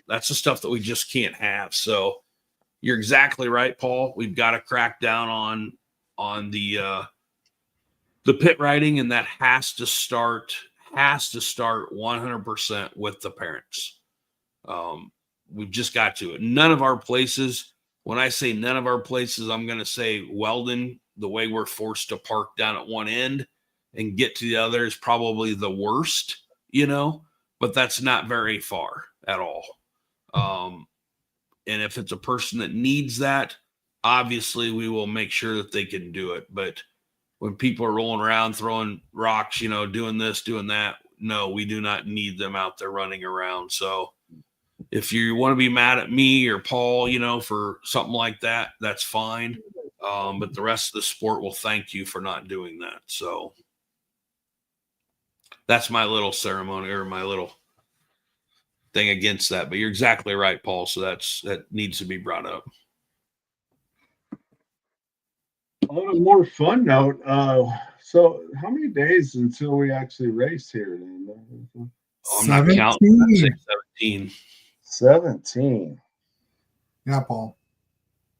That's the stuff that we just can't have. So you're exactly right, Paul. We've got to crack down on the pit writing, and that has to start 100% with the parents. We've just got to. None of our places, when I say none of our places, I'm going to say Weldon, the way we're forced to park down at one end and get to the other, is probably the worst, but that's not very far at all. And if it's a person that needs that, obviously we will make sure that they can do it. But when people are rolling around, throwing rocks, doing this, doing that, no, we do not need them out there running around. So if you want to be mad at me or Paul, for something like that, that's fine. But the rest of the sport will thank you for not doing that. So that's my little ceremony, or my little thing against that. But you're exactly right, Paul. So that needs to be brought up. On a more fun note, so how many days until we actually race here? I'm not counting. I'd say 17. 17. Yeah, Paul.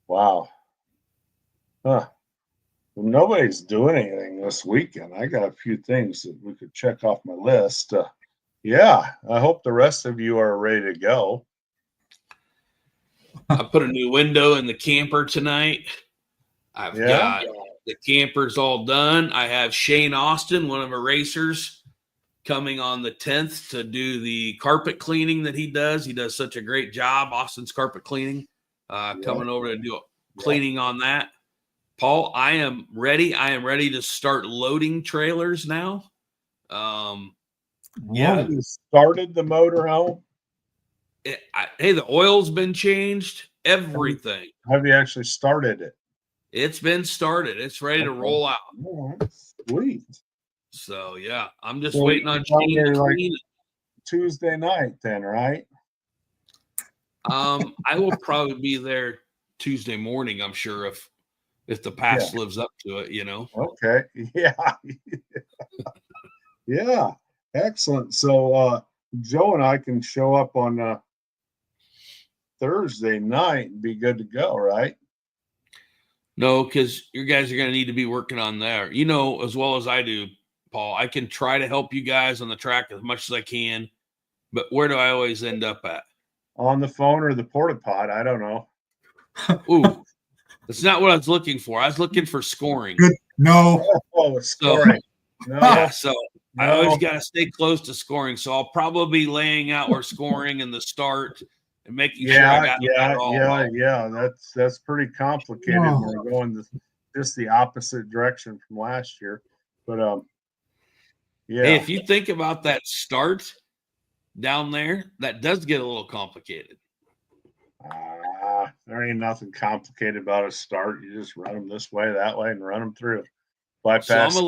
Wow. Huh. Well, nobody's doing anything this weekend. I got a few things that we could check off my list. Yeah, I hope the rest of you are ready to go. I put a new window in the camper tonight. I've got the campers all done. I have Shane Austin, one of our racers, coming on the 10th to do the carpet cleaning that he does. He does such a great job, Austin's carpet cleaning, coming over to do cleaning on that. Paul, I am ready. I am ready to start loading trailers now. Have you started the motorhome? Hey, the oil's been changed. Everything. Have you actually started it? It's been started. It's ready to roll out. Oh, sweet. So yeah, I'm just waiting on Shane to clean it. Tuesday night, then, right? I will probably be there Tuesday morning. I'm sure if the past lives up to it, Okay. Yeah. Yeah. Excellent. So Joe and I can show up on Thursday night and be good to go, right? No, because you guys are going to need to be working on there. As well as I do, Paul, I can try to help you guys on the track as much as I can, but where do I always end up at? On the phone or the porta pot? I don't know. Ooh, that's not what I was looking for. I was looking for scoring. No. Oh, scoring. So, I always got to stay close to scoring. So I'll probably be laying out where scoring and the start and making sure I got that all. Yeah. That's pretty complicated. Oh. We're going just the opposite direction from last year. But yeah. Hey, if you think about that start down there, that does get a little complicated. There ain't nothing complicated about a start. You just run them this way, that way, and run them through. bypass. So I'm gonna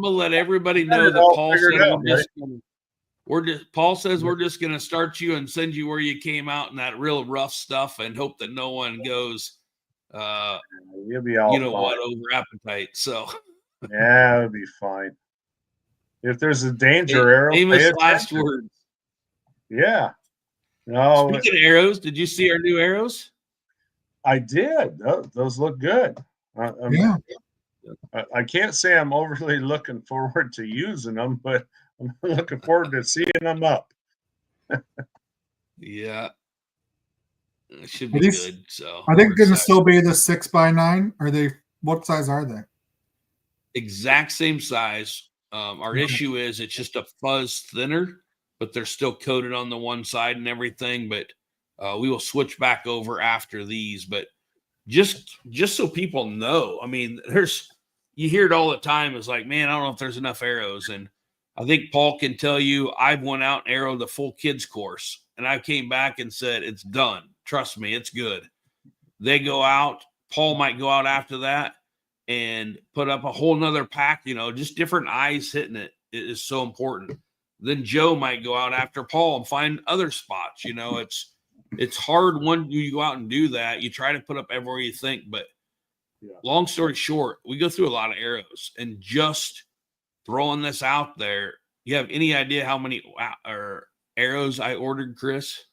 let everybody know that all Paul figured said out, Paul says we're just gonna start you and send you where you came out in that real rough stuff and hope that no one goes You'll be all fine. over appetite. So yeah, it'll be fine. If there's a danger arrow, famous last words. Yeah. No. Speaking of arrows, did you see our new arrows? I did. Those look good. Yeah. I can't say I'm overly looking forward to using them, but I'm looking forward to seeing them up. Yeah. It should be good. So are they going to still be the 6x9? Are they? What size are they? Exact same size. Our issue is it's just a fuzz thinner, but they're still coated on the one side and everything. But we will switch back over after these. But just so people know, I mean, you hear it all the time. It's like, man, I don't know if there's enough arrows. And I think Paul can tell you, I've went out and arrowed the full kids course, and I came back and said, it's done. Trust me, it's good. They go out. Paul might go out after that and put up a whole nother pack, just different eyes hitting it. It is so important. Then Joe might go out after Paul and find other spots. It's hard when you go out and do that. You try to put up everywhere you think, but long story short, we go through a lot of arrows, and just throwing this out there, you have any idea how many arrows I ordered, Chris?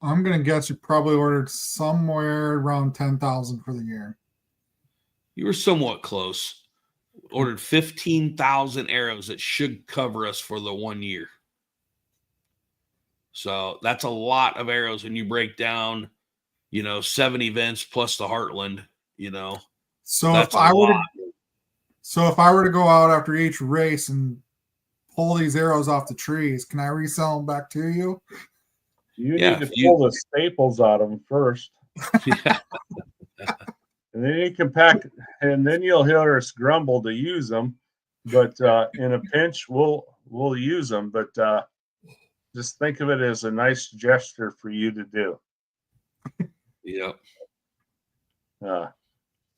I'm going to guess you probably ordered somewhere around 10,000 for the year. You were somewhat close. Ordered 15,000 arrows that should cover us for the 1 year. So that's a lot of arrows when you break down, 7 events plus the Heartland, So that's if I were to go out after each race and pull these arrows off the trees, can I resell them back to you? You need to pull the staples out of them first. Yeah. And then you can pack, and then you'll hear us grumble to use them. But in a pinch, we'll use them. But just think of it as a nice gesture for you to do. Yep.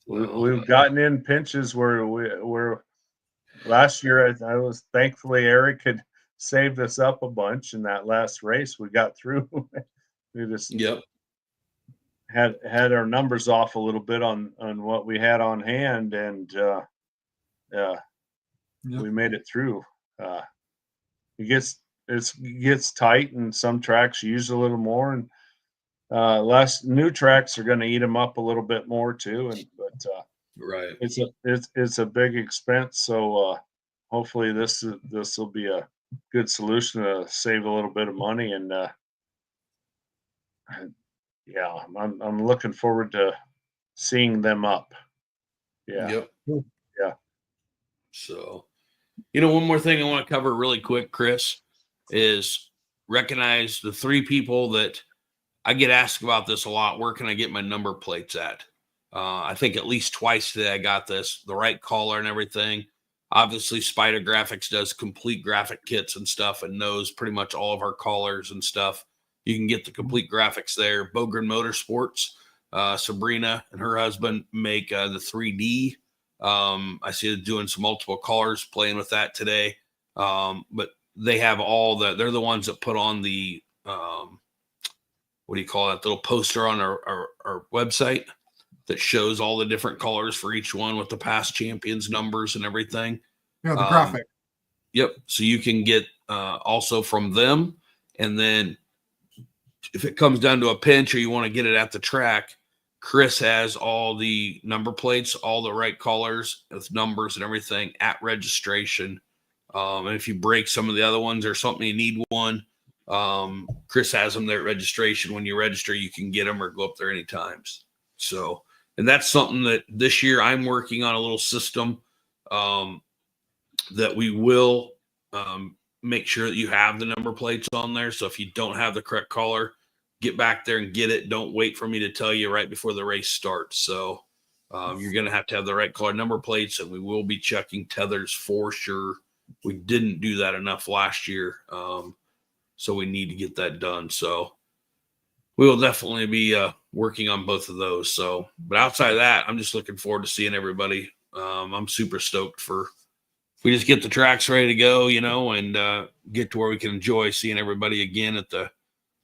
We've gotten in pinches where last year I was thankfully Eric had saved us up a bunch in that last race we got through. We just had our numbers off a little bit on what we had on hand, and we made it through. It gets tight, and some tracks use a little more, and less new tracks are going to eat them up a little bit more too. But right, it's a big expense. So hopefully this will be a good solution to save a little bit of money. And I'm looking forward to seeing them up. Yeah. Yep. Yeah. So, one more thing I want to cover really quick, Chris, is recognize the 3 people that I get asked about this a lot. Where can I get my number plates at? I think at least twice today I got the right collar and everything. Obviously, Spider Graphics does complete graphic kits and stuff and knows pretty much all of our collars and stuff. You can get the complete graphics there. Bogren Motorsports, Sabrina and her husband make the 3D. I see them doing some multiple collars, playing with that today. But they have they're the ones that put on the, what do you call that little poster on our website that shows all the different colors for each one with the past champions numbers and everything. Yeah, the graphic. Yep. So you can get also from them. And then if it comes down to a pinch or you want to get it at the track, Chris has all the number plates, all the right colors with numbers and everything at registration. And if you break some of the other ones or something, you need one, Chris has them there at registration. When you register, you can get them or go up there anytime. So, and that's something that this year I'm working on a little system that we will make sure that you have the number plates on there. So if you don't have the correct color, get back there and get it. Don't wait for me to tell you right before the race starts. So you're going to have the right color number plates, and we will be checking tethers for sure. We didn't do that enough last year. So we need to get that done. So we will definitely be working on both of those. So, but outside of that, I'm just looking forward to seeing everybody I'm super stoked for if we just get the tracks ready to go, and get to where we can enjoy seeing everybody again at the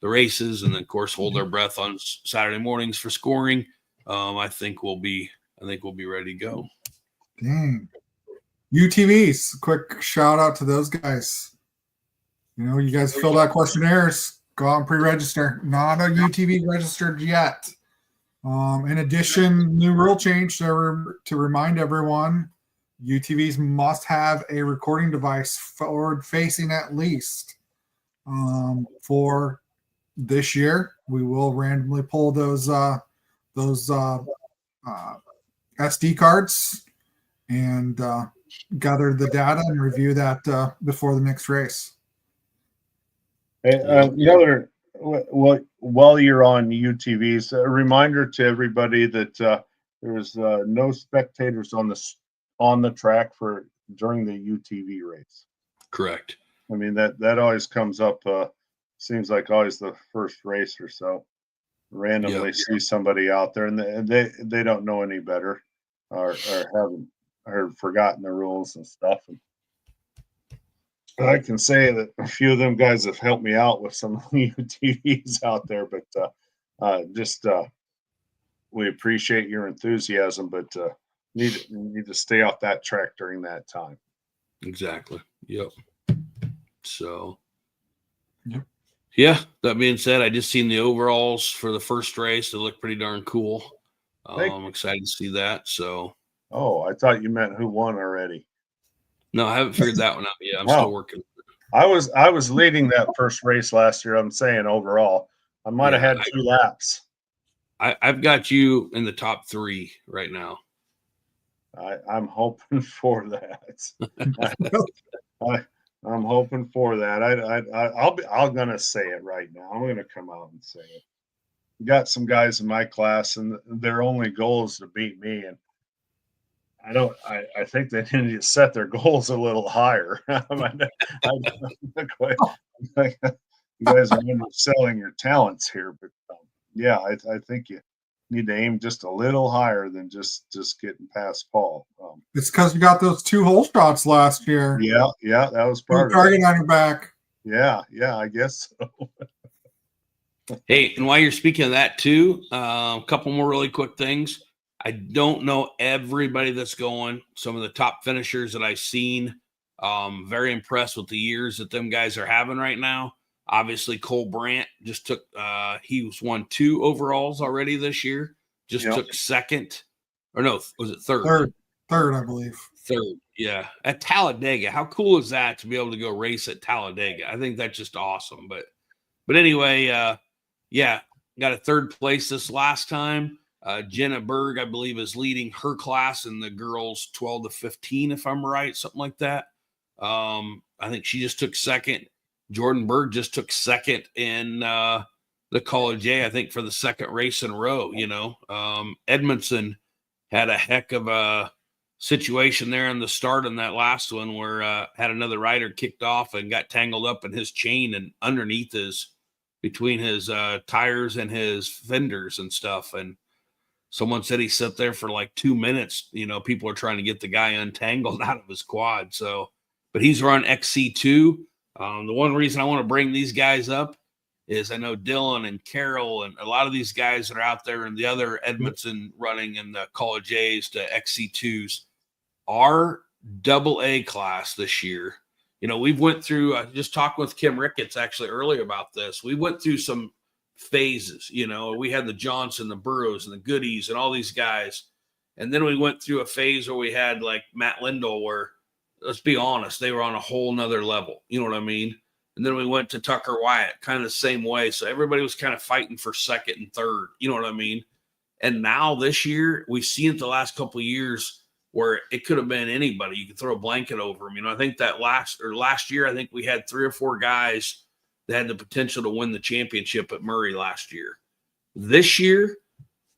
races, and then of course hold our breath on Saturday mornings for scoring. I think we'll be ready to go. Dang. UTVs, quick shout out to those guys. You guys filled out questionnaires. Go out and pre-register. Not a UTV registered yet. In addition, new rule change to remind everyone, UTVs must have a recording device forward facing at least. For this year, we will randomly pull those SD cards and gather the data and review that before the next race. While you're on UTVs, a reminder to everybody that there was no spectators on the track during the UTV race. Correct. I mean that always comes up. Seems like always the first race or so. Randomly see somebody out there, and they don't know any better, or haven't forgotten the rules and stuff. And I can say that a few of them guys have helped me out with some UTVs out there, but we appreciate your enthusiasm, but need to stay off that track during that time. Exactly. Yep. So, yep. Yeah, that being said, I just seen the overalls for the first race. They look pretty darn cool. I'm excited to see that. So, I thought you meant who won already. No, I haven't figured that one out yet. I'm still working. I was leading that first race last year. I'm saying overall, I might have had 2 laps. I've got you in the top 3 right now. I'm hoping for that. I'm hoping for that. I'm gonna say it right now. I'm gonna come out and say it. Got some guys in my class, and their only goal is to beat me, and I think they need to set their goals a little higher. You guys are underselling your talents here, but I think you need to aim just a little higher than just getting past Paul. It's because you got those 2 hole shots last year. Yeah, that was part of it. Target on your back. Yeah, I guess so. Hey, and while you're speaking of that too, a couple more really quick things. I don't know everybody that's going. Some of the top finishers that I've seen, very impressed with the years that them guys are having right now. Obviously, Cole Brandt just took, he's won 2 overalls already this year. Took second, or no, was it third? Third, I believe. Third, yeah. At Talladega. How cool is that to be able to go race at Talladega? I think that's just awesome. But anyway, got a 3rd place this last time. Jenna Berg, I believe, is leading her class in the girls 12 to 15, if I'm right, something like that. I think she just took second. Jordan Berg just took second in the College A, I think, for the 2nd race in a row. Edmondson had a heck of a situation there in the start in that last one where had another rider kicked off and got tangled up in his chain and underneath between his tires and his fenders and stuff. And someone said he sat there for like 2 minutes. People are trying to get the guy untangled out of his quad. So, but he's run XC2. The one reason I want to bring these guys up is I know Dylan and Carol and a lot of these guys that are out there and the other Edmondson running in the College A's to XC2s are AA class this year. We've went through, I just talked with Kim Ricketts actually earlier about this. We went through some phases, we had the Johnson, the Burrows, and the Goodies and all these guys. And then we went through a phase where we had like Matt Lindell, where, let's be honest, they were on a whole nother level. You know what I mean? And then we went to Tucker Wyatt, kind of the same way. So everybody was kind of fighting for 2nd and 3rd. You know what I mean? And now this year, we've seen it the last couple of years where it could have been anybody. You could throw a blanket over them. I think that last year, I think we had 3 or 4 guys that had the potential to win the championship at Murray last year. This year,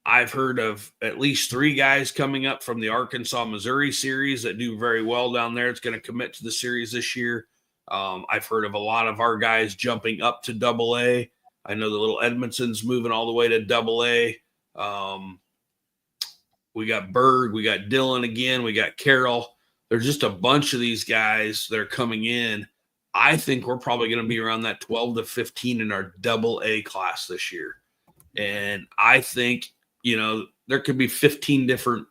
I've heard of at least 3 guys coming up from the Arkansas, Missouri series that do very well down there. It's going to commit to the series this year. I've heard of a lot of our guys jumping up to AA. I know the little Edmondson's moving all the way to AA. we got Berg, we got Dylan again, we got Carroll. There's just a bunch of these guys that are coming in. I think we're probably going to be around that 12 to 15 in our AA class this year. And I think, there could be 15 different,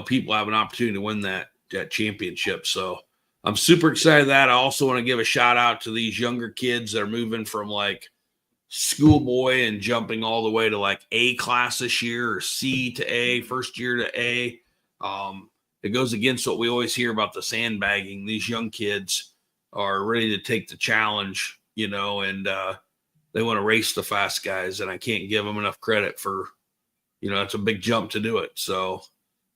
people have an opportunity to win that championship. So I'm super excited that. I also want to give a shout out to these younger kids that are moving from like schoolboy and jumping all the way to like A class this year, or C to A, first year to A. It goes against what we always hear about the sandbagging. These young kids are ready to take the challenge, and they want to race the fast guys, and I can't give them enough credit for, it's a big jump to do it. So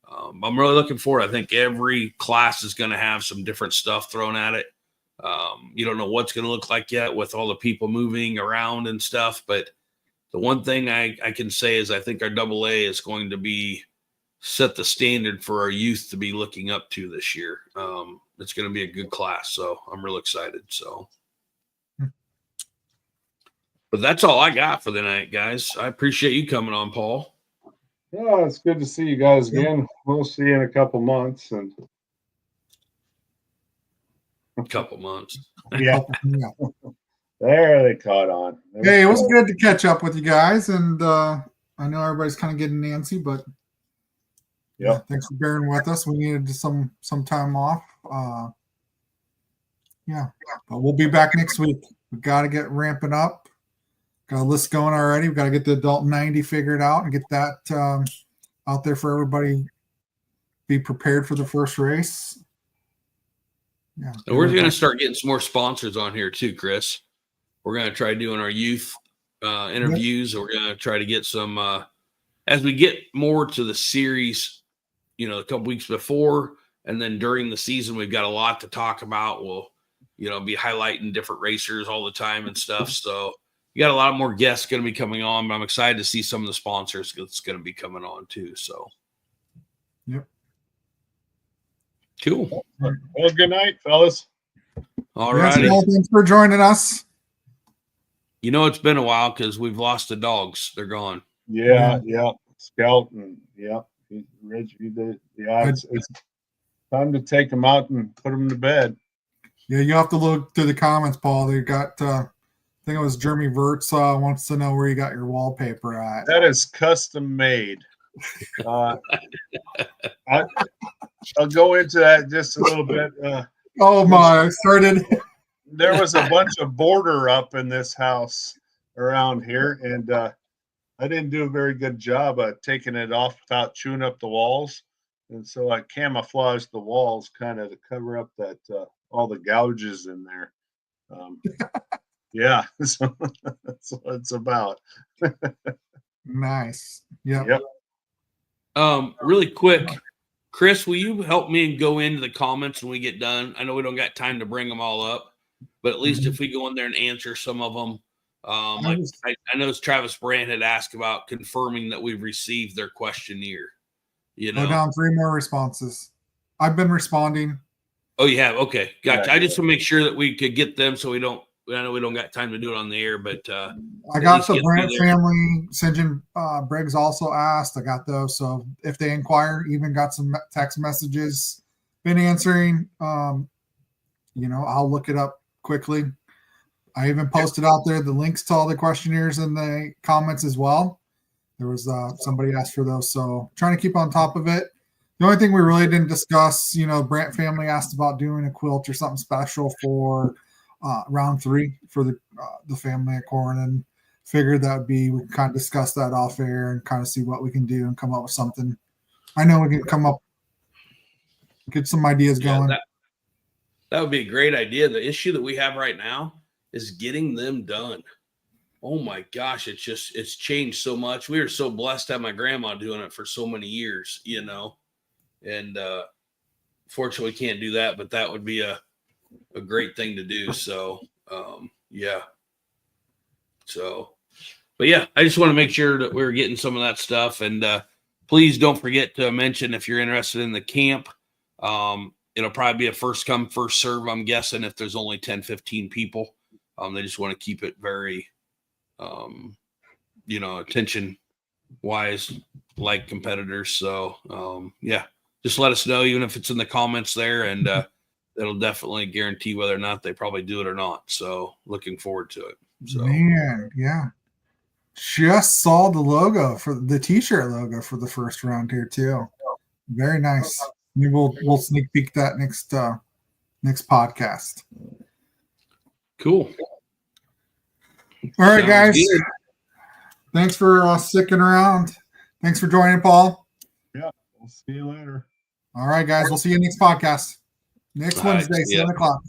I'm really looking forward. I think every class is going to have some different stuff thrown at it. You don't know what's going to look like yet with all the people moving around and stuff. But the one thing I can say is I think our AA is going to be set the standard for our youth to be looking up to this year. It's going to be a good class. So I'm real excited. So, but that's all I got for the night, guys. I appreciate you coming on, Paul. Yeah, it's good to see you guys again. We'll see you in a couple months. And couple months. Yeah. There they caught on. Hey, it was good to catch up with you guys, and I know everybody's kind of getting antsy, but yeah, thanks for bearing with us. We needed some time off. But we'll be back next week. We got to get ramping up. Got a list going already. We got to get the adult 90 figured out and get that out there for everybody. Be prepared for the first race. Yeah, and we're going to start getting some more sponsors on here too, Chris. We're going to try doing our youth interviews. We're going to try to get some as we get more to the series, a couple weeks before, and then during the season, we've got a lot to talk about. We'll, be highlighting different racers all the time and stuff. So you got a lot more guests going to be coming on, but I'm excited to see some of the sponsors that's going to be coming on too. So, yep. Cool. Well, good night, fellas. All right. Thanks for joining us. It's been a while because we've lost the dogs. They're gone. Yeah. Scout and Reggie. It's time to take them out and put them to bed. Yeah, you have to look through the comments, Paul. They got, I think it was Jeremy Vertz wants to know where you got your wallpaper at. That is custom made. I'll go into that just a little bit. Oh my! I started. There was a bunch of border up in this house around here, and I didn't do a very good job of taking it off without chewing up the walls, and so I camouflaged the walls kind of to cover up that all the gouges in there. Yeah, so that's what it's about. Nice. Yep. Really quick, Chris, will you help me and go into the comments when we get done? I know we don't got time to bring them all up, but at least if we go in there and answer some of them, I know Travis Brandt had asked about confirming that we've received their questionnaire. Go down 3 more responses. I've been responding. Oh, you have? Okay, gotcha. Yeah, I just want to make sure that we could get them, so I know we don't got time to do it on the air, but I got the Brandt family. St. John Briggs also asked. I got those. So if they inquire, even got some text messages. Been answering. I'll look it up quickly. I even posted out there the links to all the questionnaires in the comments as well. There was somebody asked for those, so trying to keep on top of it. The only thing we really didn't discuss, Brandt family asked about doing a quilt or something special for round 3 for the family at Corn, and figured that would be, we can kind of discuss that off air and kind of see what we can do and come up with something. I know we can come up, get some ideas going. That would be a great idea. The issue that we have right now is getting them done. Oh my gosh, it's changed so much. We were so blessed to have my grandma doing it for so many years, and fortunately we can't do that, but that would be a great thing to do. So but yeah, I just want to make sure that we're getting some of that stuff. And please don't forget to mention if you're interested in the camp. It'll probably be a first come, first serve, I'm guessing, if there's only 10, 15 people. They just want to keep it very, attention wise, like competitors. So yeah, just let us know, even if it's in the comments there, and that'll definitely guarantee whether or not they probably do it or not. So looking forward to it. So Man, yeah. Just saw the logo for the t-shirt logo for the first round here too. Very nice. Maybe we'll sneak peek that next podcast. cool. All right, Sounds guys. good. Thanks for sticking around. Thanks for joining, Paul. Yeah, we'll see you later. All right, guys. We'll see you next podcast. Next All right, Wednesday, see ya. 7 o'clock.